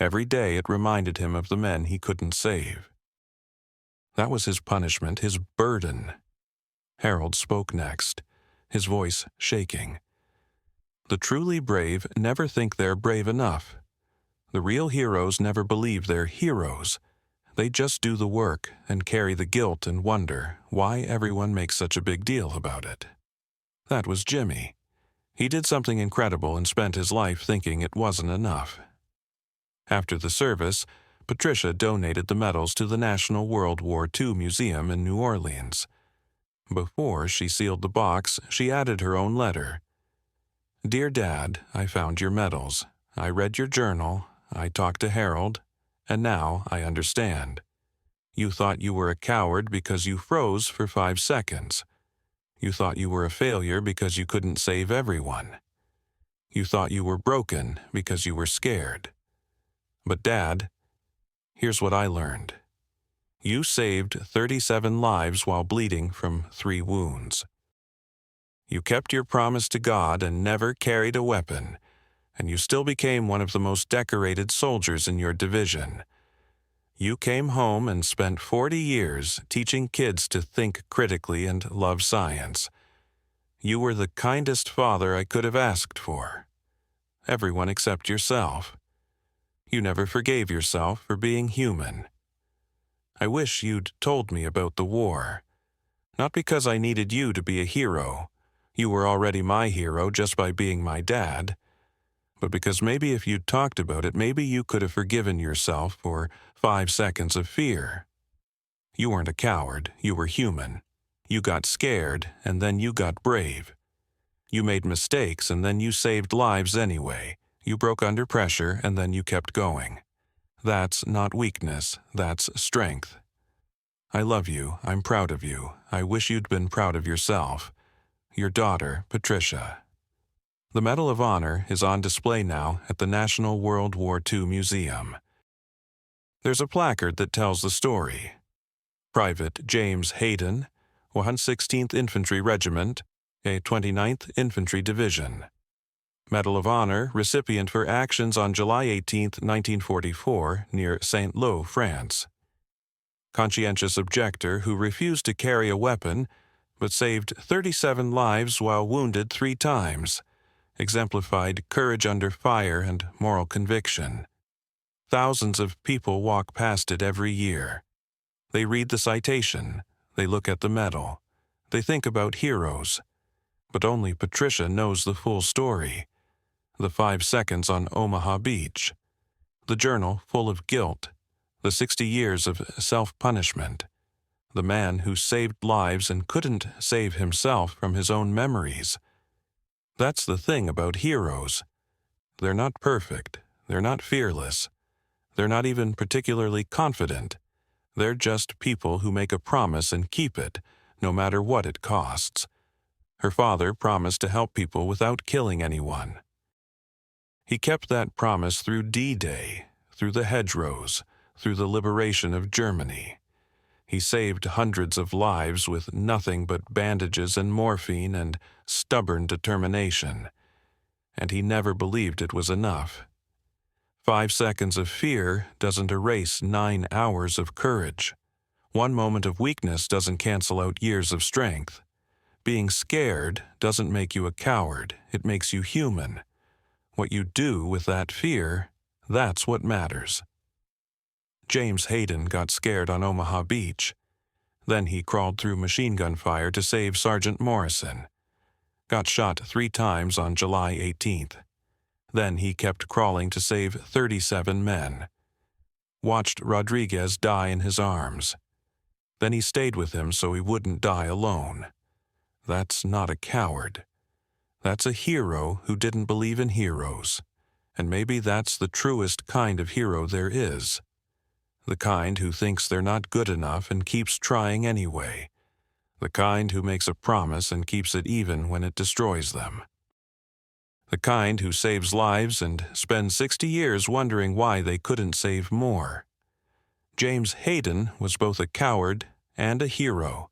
[SPEAKER 1] Every day it reminded him of the men he couldn't save. That was his punishment, his burden. Harold spoke next, his voice shaking. The truly brave never think they're brave enough. The real heroes never believe they're heroes. They just do the work and carry the guilt and wonder why everyone makes such a big deal about it. That was Jimmy. He did something incredible and spent his life thinking it wasn't enough. After the service, Patricia donated the medals to the National World War II Museum in New Orleans. Before she sealed the box, she added her own letter. Dear Dad, I found your medals. I read your journal. I talked to Harold. And now I understand. You thought you were a coward because you froze for 5 seconds. You thought you were a failure because you couldn't save everyone. You thought you were broken because you were scared. But Dad, here's what I learned. You saved 37 lives while bleeding from 3 wounds. You kept your promise to God and never carried a weapon, and you still became one of the most decorated soldiers in your division. You came home and spent 40 years teaching kids to think critically and love science. You were the kindest father I could have asked for. Everyone except yourself. You never forgave yourself for being human. I wish you'd told me about the war. Not because I needed you to be a hero. You were already my hero just by being my dad. But because maybe if you'd talked about it, maybe you could have forgiven yourself for 5 seconds of fear. You weren't a coward, you were human. You got scared, and then you got brave. You made mistakes, and then you saved lives anyway. You broke under pressure, and then you kept going. That's not weakness, that's strength. I love you, I'm proud of you. I wish you'd been proud of yourself. Your daughter, Patricia. The Medal of Honor is on display now at the National World War II Museum. There's a placard that tells the story. Private James Hayden, 116th Infantry Regiment, a 29th Infantry Division. Medal of Honor recipient for actions on July 18, 1944, near St. Lô, France. Conscientious objector who refused to carry a weapon, but saved 37 lives while wounded 3 times. Exemplified courage under fire and moral conviction. Thousands of people walk past it every year. They read the citation. They look at the medal. They think about heroes. But only Patricia knows the full story. The 5 seconds on Omaha Beach. The journal full of guilt. The 60 years of self-punishment. The man who saved lives and couldn't save himself from his own memories. That's the thing about heroes. They're not perfect. They're not fearless. They're not even particularly confident. They're just people who make a promise and keep it, no matter what it costs. Her father promised to help people without killing anyone. He kept that promise through D-Day, through the hedgerows, through the liberation of Germany. He saved hundreds of lives with nothing but bandages and morphine and stubborn determination. And he never believed it was enough. 5 seconds of fear doesn't erase 9 hours of courage. 1 moment of weakness doesn't cancel out years of strength. Being scared doesn't make you a coward, it makes you human. What you do with that fear, that's what matters. James Hayden got scared on Omaha Beach. Then he crawled through machine gun fire to save Sergeant Morrison. Got shot 3 times on July 18th. Then he kept crawling to save 37 men. Watched Rodriguez die in his arms. Then he stayed with him so he wouldn't die alone. That's not a coward. That's a hero who didn't believe in heroes. And maybe that's the truest kind of hero there is. The kind who thinks they're not good enough and keeps trying anyway. The kind who makes a promise and keeps it even when it destroys them. The kind who saves lives and spends 60 years wondering why they couldn't save more. James Hayden was both a coward and a hero.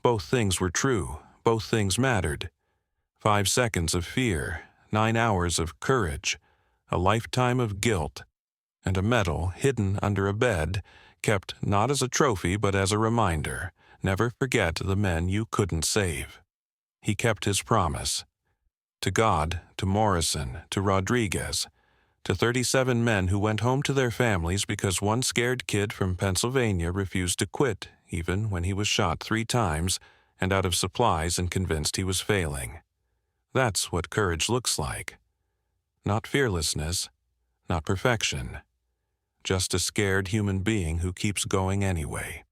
[SPEAKER 1] Both things were true. Both things mattered. 5 seconds of fear, 9 hours of courage, a lifetime of guilt, and a medal hidden under a bed, kept not as a trophy but as a reminder. Never forget the men you couldn't save. He kept his promise. To God, to Morrison, to Rodriguez, to 37 men who went home to their families because one scared kid from Pennsylvania refused to quit, even when he was shot 3 times and out of supplies and convinced he was failing. That's what courage looks like. Not fearlessness, not perfection. Just a scared human being who keeps going anyway.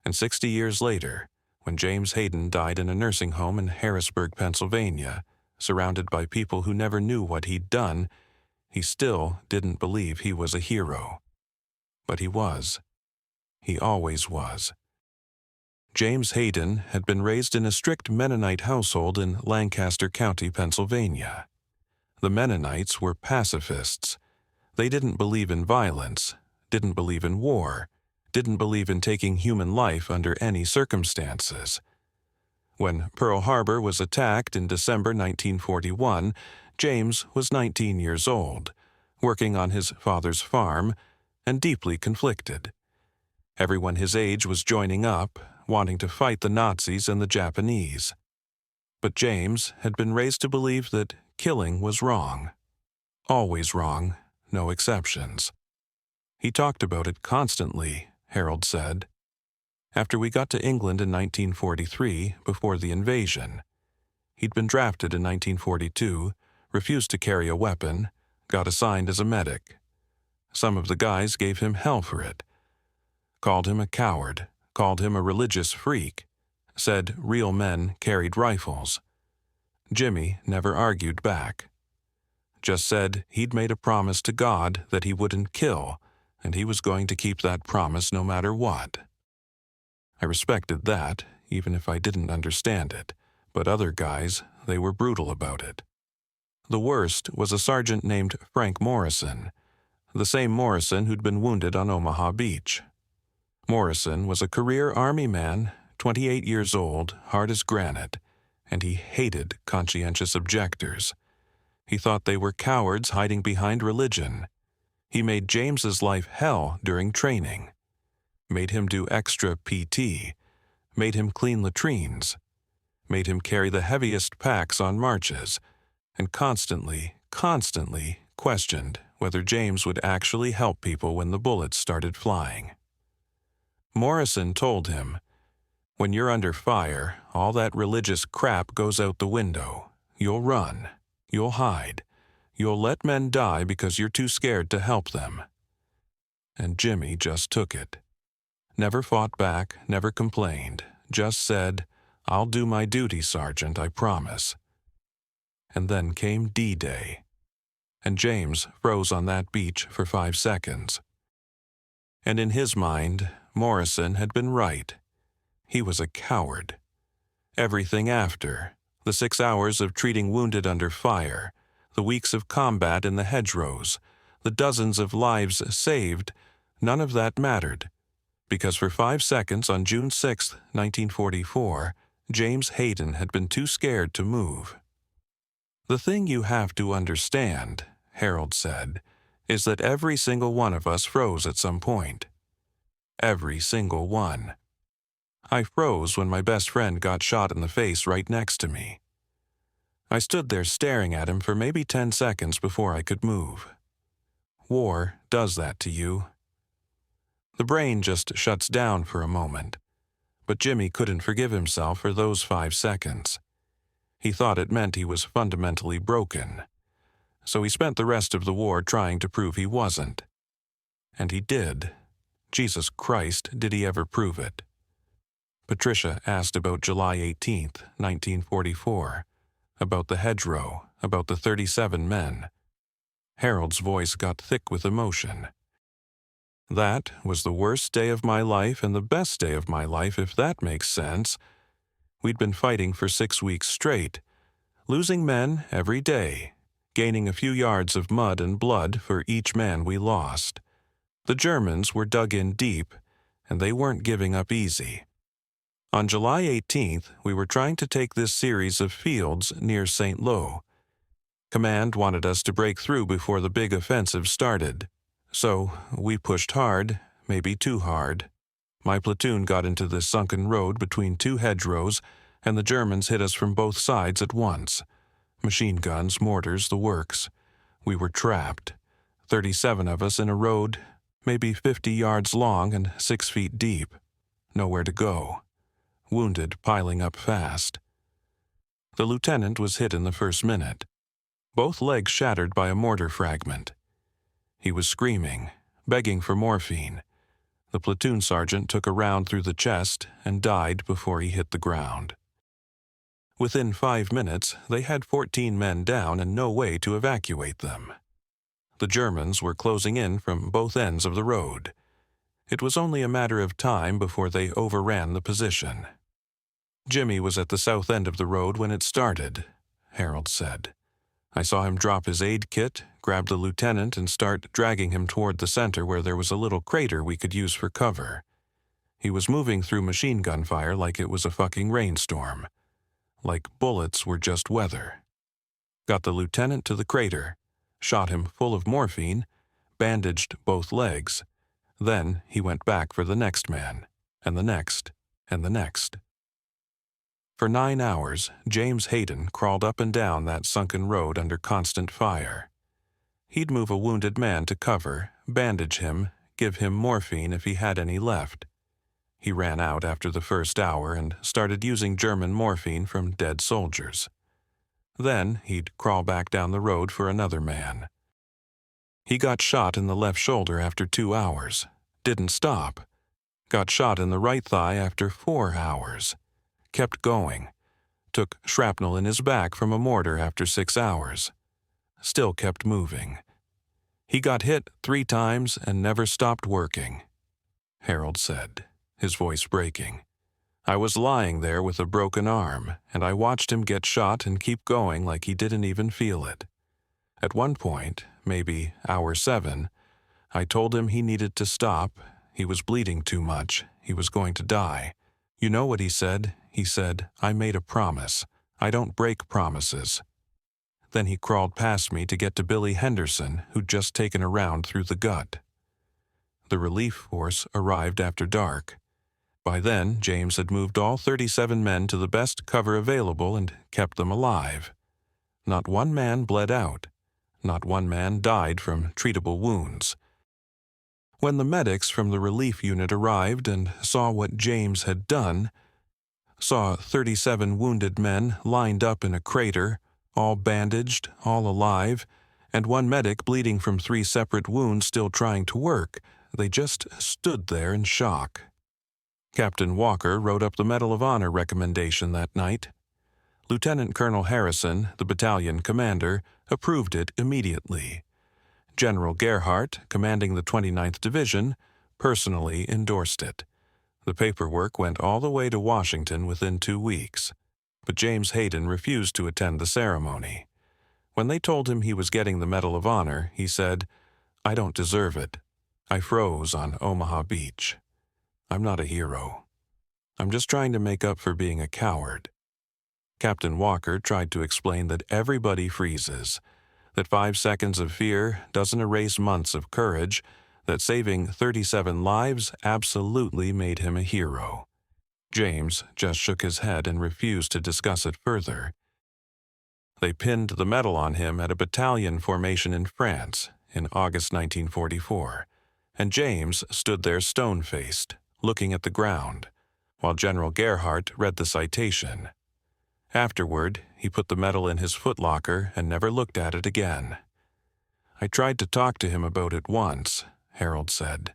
[SPEAKER 1] And 60 years later, when James Hayden died in a nursing home in Harrisburg, Pennsylvania, surrounded by people who never knew what he'd done, he still didn't believe he was a hero. But he was. He always was. James Hayden had been raised in a strict Mennonite household in Lancaster County, Pennsylvania. The Mennonites were pacifists. They didn't believe in violence, didn't believe in war, didn't believe in taking human life under any circumstances. When Pearl Harbor was attacked in December 1941, James was 19 years old, working on his father's farm, and deeply conflicted. Everyone his age was joining up, wanting to fight the Nazis and the Japanese. But James had been raised to believe that killing was wrong. Always wrong, no exceptions. He talked about it constantly, Harold said. After we got to England in 1943, before the invasion, he'd been drafted in 1942, refused to carry a weapon, got assigned as a medic. Some of the guys gave him hell for it. Called him a coward, called him a religious freak, said real men carried rifles. Jimmy never argued back. Just said he'd made a promise to God that he wouldn't kill, and he was going to keep that promise no matter what. I respected that, even if I didn't understand it, but other guys, they were brutal about it. The worst was a sergeant named Frank Morrison, the same Morrison who'd been wounded on Omaha Beach. Morrison was a career Army man, 28 years old, hard as granite, and he hated conscientious objectors. He thought they were cowards hiding behind religion. He made James's life hell during training. Made him do extra PT, made him clean latrines, made him carry the heaviest packs on marches, and constantly questioned whether James would actually help people when the bullets started flying. Morrison told him, "When you're under fire, all that religious crap goes out the window. You'll run. You'll hide. You'll let men die because you're too scared to help them." And Jimmy just took it. Never fought back, never complained, just said, "I'll do my duty, Sergeant, I promise." And then came D-Day. And James froze on that beach for 5 seconds. And in his mind, Morrison had been right. He was a coward. Everything after, the 6 hours of treating wounded under fire, the weeks of combat in the hedgerows, the dozens of lives saved, none of that mattered. Because for 5 seconds on June 6, 1944, James Hayden had been too scared to move. "The thing you have to understand," Harold said, "is that every single one of us froze at some point. Every single one. I froze when my best friend got shot in the face right next to me. I stood there staring at him for maybe 10 seconds before I could move. War does that to you. The brain just shuts down for a moment, but Jimmy couldn't forgive himself for those 5 seconds. He thought it meant he was fundamentally broken, so he spent the rest of the war trying to prove he wasn't. And he did. Jesus Christ, did he ever prove it? Patricia asked about July 18, 1944, about the hedgerow, about the 37 men. Harold's voice got thick with emotion. That was the worst day of my life and the best day of my life, if that makes sense. We'd been fighting for 6 weeks straight, losing men every day, gaining a few yards of mud and blood for each man we lost. The Germans were dug in deep, and they weren't giving up easy. On July 18th, we were trying to take this series of fields near St. Lo. Command wanted us to break through before the big offensive started. So we pushed hard, maybe too hard. My platoon got into the sunken road between 2 hedgerows, and the Germans hit us from both sides at once. Machine guns, mortars, the works. We were trapped. 37 of us in a road, maybe 50 yards long and 6 feet deep. Nowhere to go. Wounded piling up fast. The lieutenant was hit in the first minute. Both legs shattered by a mortar fragment. He was screaming, begging for morphine. The platoon sergeant took a round through the chest and died before he hit the ground. Within 5 minutes, they had 14 men down and no way to evacuate them. The Germans were closing in from both ends of the road. It was only a matter of time before they overran the position. Jimmy was at the south end of the road when it started, Harold said. I saw him drop his aid kit, grab the lieutenant, and start dragging him toward the center where there was a little crater we could use for cover. He was moving through machine gun fire like it was a fucking rainstorm. Like bullets were just weather. Got the lieutenant to the crater, shot him full of morphine, bandaged both legs. Then he went back for the next man, and the next, and the next. For 9 hours, James Hayden crawled up and down that sunken road under constant fire. He'd move a wounded man to cover, bandage him, give him morphine if he had any left. He ran out after the first hour and started using German morphine from dead soldiers. Then he'd crawl back down the road for another man. He got shot in the left shoulder after 2 hours. Didn't stop. Got shot in the right thigh after 4 hours. Kept going. Took shrapnel in his back from a mortar after 6 hours. Still kept moving. He got hit 3 times and never stopped working, Harold said, his voice breaking. I was lying there with a broken arm, and I watched him get shot and keep going like he didn't even feel it. At one point, maybe hour 7, I told him he needed to stop. He was bleeding too much. He was going to die. You know what he said? He said, I made a promise. I don't break promises. Then he crawled past me to get to Billy Henderson, who'd just taken a round through the gut. The relief force arrived after dark. By then, James had moved all 37 men to the best cover available and kept them alive. Not one man bled out. Not one man died from treatable wounds. When the medics from the relief unit arrived and saw what James had done, saw 37 wounded men lined up in a crater, all bandaged, all alive, and one medic bleeding from 3 separate wounds still trying to work, they just stood there in shock. Captain Walker wrote up the Medal of Honor recommendation that night. Lieutenant Colonel Harrison, the battalion commander, approved it immediately. General Gerhardt, commanding the 29th Division, personally endorsed it. The paperwork went all the way to Washington within 2 weeks, but James Hayden refused to attend the ceremony. When they told him he was getting the Medal of Honor, he said, I don't deserve it. I froze on Omaha Beach. I'm not a hero. I'm just trying to make up for being a coward. Captain Walker tried to explain that everybody freezes, that 5 seconds of fear doesn't erase months of courage, that saving 37 lives absolutely made him a hero. James just shook his head and refused to discuss it further. They pinned the medal on him at a battalion formation in France in August 1944, and James stood there stone-faced, looking at the ground, while General Gerhardt read the citation. Afterward, he put the medal in his footlocker and never looked at it again. I tried to talk to him about it once, Harold said.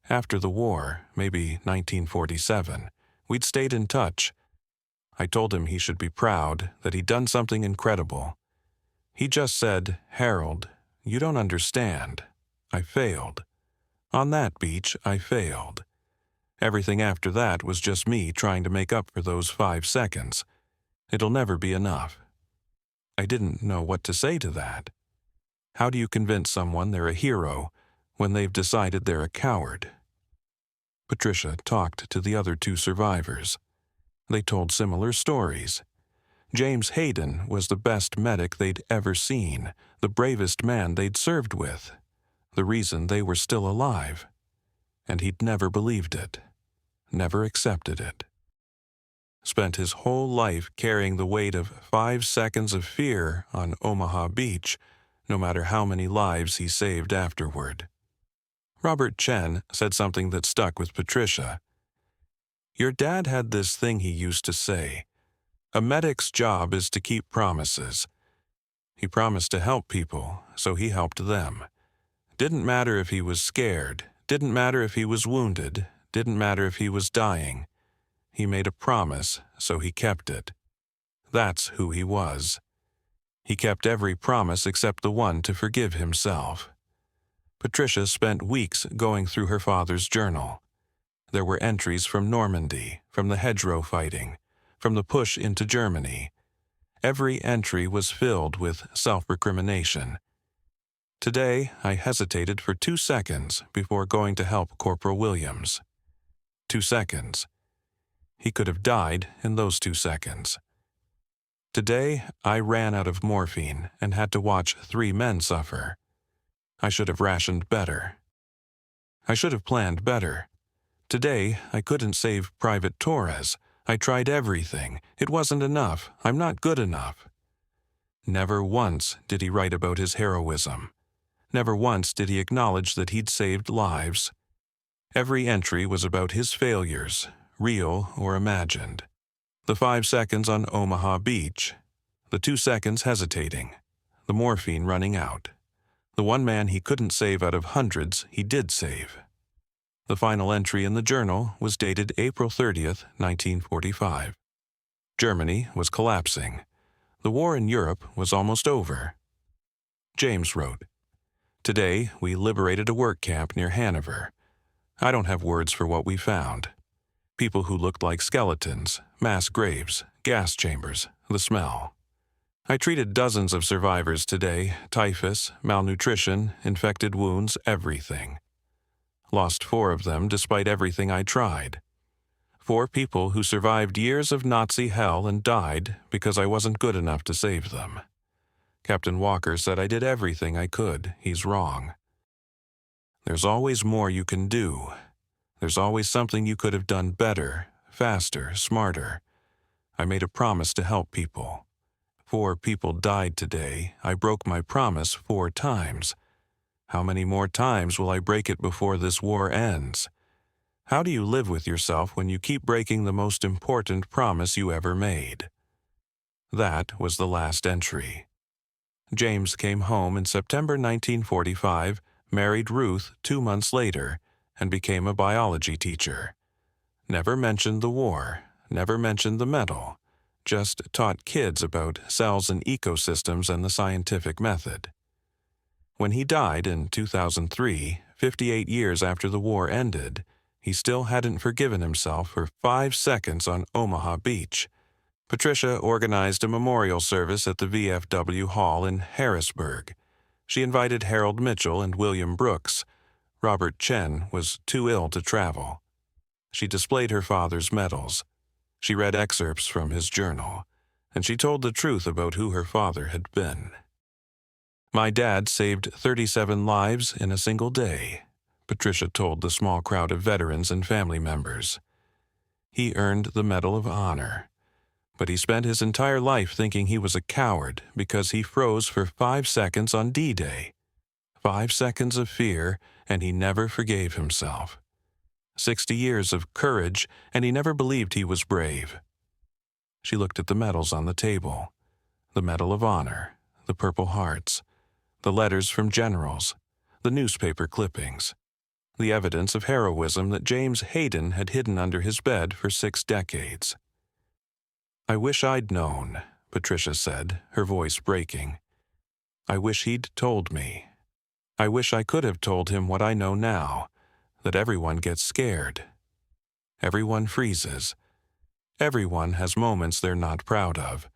[SPEAKER 1] After the war, maybe 1947, we'd stayed in touch. I told him he should be proud, that he'd done something incredible. He just said, "Harold, you don't understand. I failed. On that beach, I failed. Everything after that was just me trying to make up for those 5 seconds. It'll never be enough." I didn't know what to say to that. How do you convince someone they're a hero when they've decided they're a coward? Patricia talked to the other 2 survivors. They told similar stories. James Hayden was the best medic they'd ever seen, the bravest man they'd served with, the reason they were still alive. And he'd never believed it, never accepted it. Spent his whole life carrying the weight of 5 seconds of fear on Omaha Beach, no matter how many lives he saved afterward. Robert Chen said something that stuck with Patricia. "Your dad had this thing he used to say. A medic's job is to keep promises. He promised to help people, so he helped them. Didn't matter if he was scared, didn't matter if he was wounded, didn't matter if he was dying. He made a promise, so he kept it. That's who he was. He kept every promise except the one to forgive himself." Patricia spent weeks going through her father's journal. There were entries from Normandy, from the hedgerow fighting, from the push into Germany. Every entry was filled with self-recrimination. "Today, I hesitated for 2 seconds before going to help Corporal Williams. 2 seconds. He could have died in those 2 seconds. Today, I ran out of morphine and had to watch 3 men suffer. I should have rationed better. I should have planned better. Today, I couldn't save Private Torres. I tried everything. It wasn't enough. I'm not good enough." Never once did he write about his heroism. Never once did he acknowledge that he'd saved lives. Every entry was about his failures, real or imagined. The 5 seconds on Omaha Beach, the 2 seconds hesitating, the morphine running out, the 1 man he couldn't save out of hundreds he did save. The final entry in the journal was dated April 30th, 1945. Germany was collapsing. The war in Europe was almost over. James wrote, "Today, we liberated a work camp near Hanover. I don't have words for what we found. People who looked like skeletons, mass graves, gas chambers, the smell. I treated dozens of survivors today, typhus, malnutrition, infected wounds, everything. Lost 4 of them despite everything I tried. 4 people who survived years of Nazi hell and died because I wasn't good enough to save them. Captain Walker said I did everything I could. He's wrong. There's always more you can do. There's always something you could have done better, faster, smarter. I made a promise to help people. 4 people died today. I broke my promise 4 times. How many more times will I break it before this war ends? How do you live with yourself when you keep breaking the most important promise you ever made?" That was the last entry. James came home in September 1945, married Ruth 2 months later, and became a biology teacher. Never mentioned the war, never mentioned the medal, just taught kids about cells and ecosystems and the scientific method. When he died in 2003, 58 years after the war ended, he still hadn't forgiven himself for 5 seconds on Omaha Beach. Patricia organized a memorial service at the VFW Hall in Harrisburg. She invited Harold Mitchell and William Brooks. Robert Chen was too ill to travel. She displayed her father's medals. She read excerpts from his journal, and she told the truth about who her father had been. "My dad saved 37 lives in a single day," Patricia told the small crowd of veterans and family members. "He earned the Medal of Honor, but he spent his entire life thinking he was a coward because he froze for 5 seconds on D-Day. 5 seconds of fear, and he never forgave himself. 60 years of courage, and he never believed he was brave." She looked at the medals on the table. The Medal of Honor, the Purple Hearts, the letters from generals, the newspaper clippings, the evidence of heroism that James Hayden had hidden under his bed for 6 decades. I wish I'd known, Patricia said, her voice breaking. I wish he'd told me. I wish I could have told him what I know now, that everyone gets scared. Everyone freezes. Everyone has moments they're not proud of.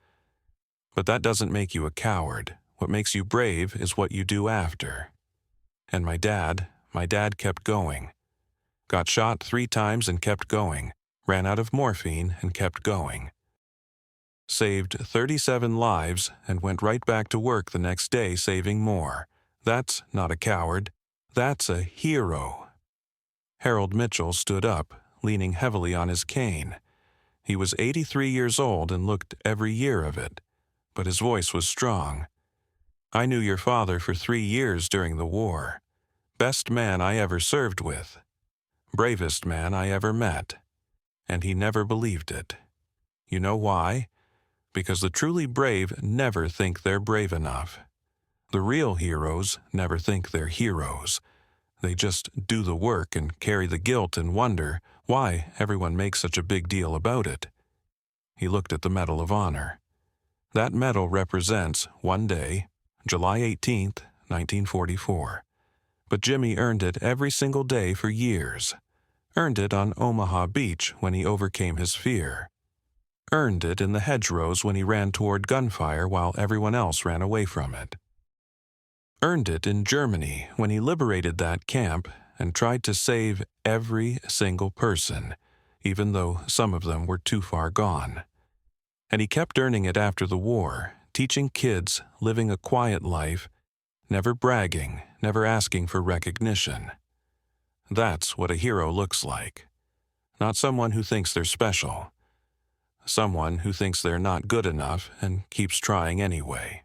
[SPEAKER 1] But that doesn't make you a coward. What makes you brave is what you do after. And my dad kept going. Got shot 3 times and kept going. Ran out of morphine and kept going. Saved 37 lives and went right back to work the next day saving more. That's not a coward. That's a hero. Harold Mitchell stood up, leaning heavily on his cane. He was 83 years old and looked every year of it, but his voice was strong. I knew your father for 3 years during the war. Best man I ever served with. Bravest man I ever met. And he never believed it. You know why? Because the truly brave never think they're brave enough. The real heroes never think they're heroes. They just do the work and carry the guilt and wonder why everyone makes such a big deal about it. He looked at the Medal of Honor. That medal represents one day, July 18th, 1944. But Jimmy earned it every single day for years. Earned it on Omaha Beach when he overcame his fear. Earned it in the hedgerows when he ran toward gunfire while everyone else ran away from it. Earned it in Germany when he liberated that camp and tried to save every single person, even though some of them were too far gone. And he kept earning it after the war, teaching kids, living a quiet life, never bragging, never asking for recognition. That's what a hero looks like. Not someone who thinks they're special. Someone who thinks they're not good enough and keeps trying anyway.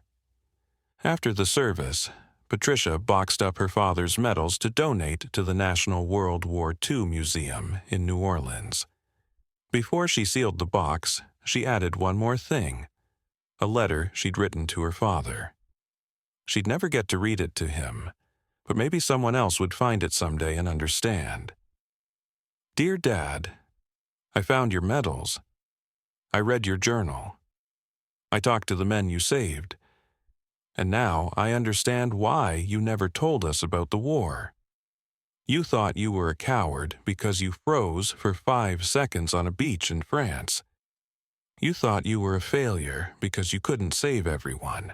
[SPEAKER 1] After the service, Patricia boxed up her father's medals to donate to the National World War II Museum in New Orleans. Before she sealed the box, she added one more thing, a letter she'd written to her father. She'd never get to read it to him, but maybe someone else would find it someday and understand. Dear Dad, I found your medals. I read your journal. I talked to the men you saved. And now I understand why you never told us about the war. You thought you were a coward because you froze for 5 seconds on a beach in France. You thought you were a failure because you couldn't save everyone.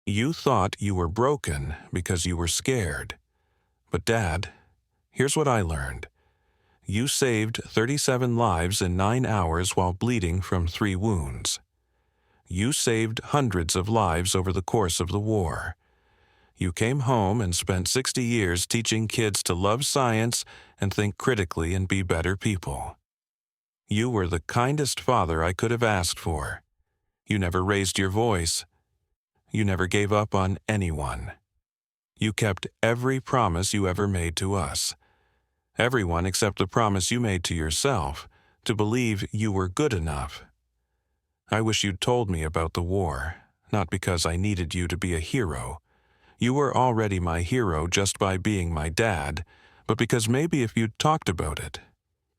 [SPEAKER 1] You thought you were broken because you were scared. But Dad, here's what I learned. You saved 37 lives in 9 hours while bleeding from 3 wounds. You saved hundreds of lives over the course of the war. You came home and spent 60 years teaching kids to love science and think critically and be better people. You were the kindest father I could have asked for. You never raised your voice. You never gave up on anyone. You kept every promise you ever made to us. Everyone except the promise you made to yourself, to believe you were good enough. I wish you'd told me about the war, not because I needed you to be a hero. You were already my hero just by being my dad, but because maybe if you'd talked about it,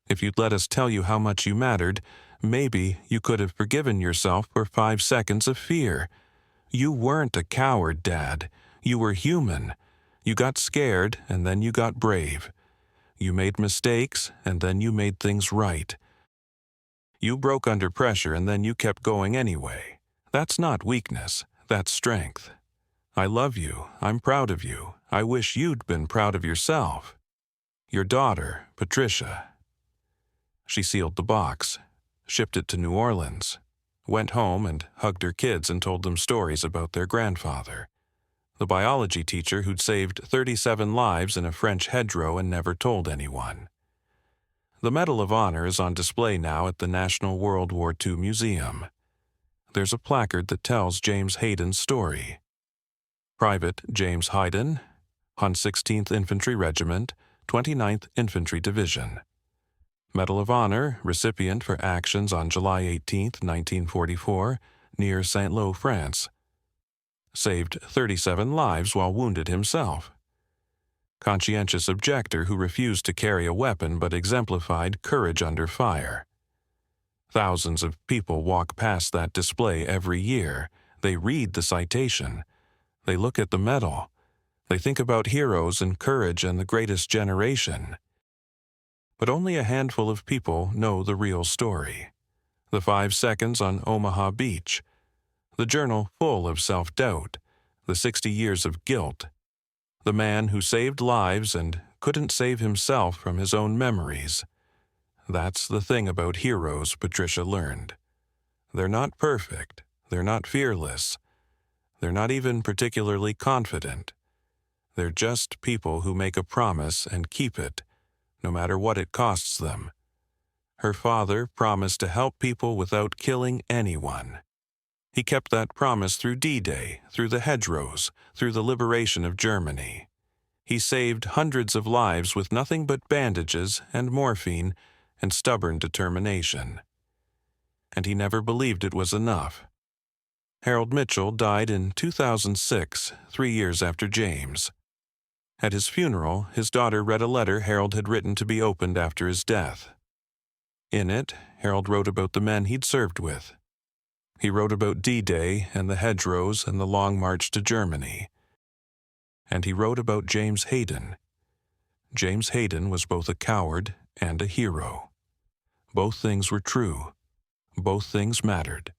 [SPEAKER 1] if you'd let us tell you how much you mattered, maybe you could have forgiven yourself for 5 seconds of fear. You weren't a coward, Dad. You were human. You got scared, and then you got brave. You made mistakes, and then you made things right. You broke under pressure, and then you kept going anyway. That's not weakness. That's strength. I love you. I'm proud of you. I wish you'd been proud of yourself. Your daughter, Patricia. She sealed the box, shipped it to New Orleans, went home and hugged her kids and told them stories about their grandfather, the biology teacher who'd saved 37 lives in a French hedgerow and never told anyone. The Medal of Honor is on display now at the National World War II Museum. There's a placard that tells James Hayden's story. Private James Hayden, 116th Infantry Regiment, 29th Infantry Division. Medal of Honor, recipient for actions on July 18, 1944, near Saint-Lô, France. Saved 37 lives while wounded himself. Conscientious objector who refused to carry a weapon but exemplified courage under fire. Thousands of people walk past that display every year. They read the citation. They look at the medal. They think about heroes and courage and the greatest generation. But only a handful of people know the real story. The 5 seconds on Omaha Beach. The journal full of self-doubt. The 60 years of guilt. The man who saved lives and couldn't save himself from his own memories. That's the thing about heroes, Patricia learned. They're not perfect. They're not fearless. They're not even particularly confident. They're just people who make a promise and keep it, no matter what it costs them. Her father promised to help people without killing anyone. He kept that promise through D-Day, through the hedgerows, through the liberation of Germany. He saved hundreds of lives with nothing but bandages and morphine and stubborn determination. And he never believed it was enough. Harold Mitchell died in 2006, 3 years after James. At his funeral, his daughter read a letter Harold had written to be opened after his death. In it, Harold wrote about the men he'd served with. He wrote about D-Day and the hedgerows and the long march to Germany. And he wrote about James Hayden. James Hayden was both a coward and a hero. Both things were true. Both things mattered.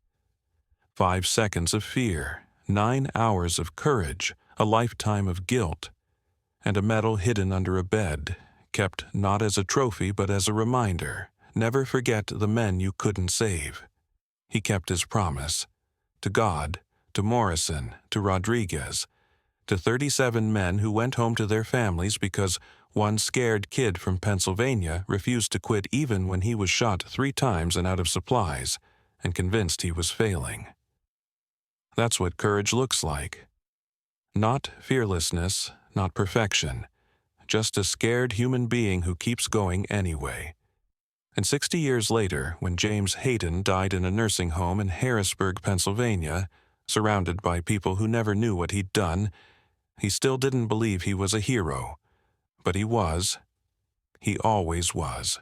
[SPEAKER 1] 5 seconds of fear, 9 hours of courage, a lifetime of guilt, and a medal hidden under a bed, kept not as a trophy but as a reminder. Never forget the men you couldn't save. He kept his promise. To God, to Morrison, to Rodriguez, to 37 men who went home to their families because one scared kid from Pennsylvania refused to quit even when he was shot 3 times and out of supplies, and convinced he was failing. That's what courage looks like. Not fearlessness, not perfection, just a scared human being who keeps going anyway. And 60 years later, when James Hayden died in a nursing home in Harrisburg, Pennsylvania, surrounded by people who never knew what he'd done, he still didn't believe he was a hero. But he was. He always was.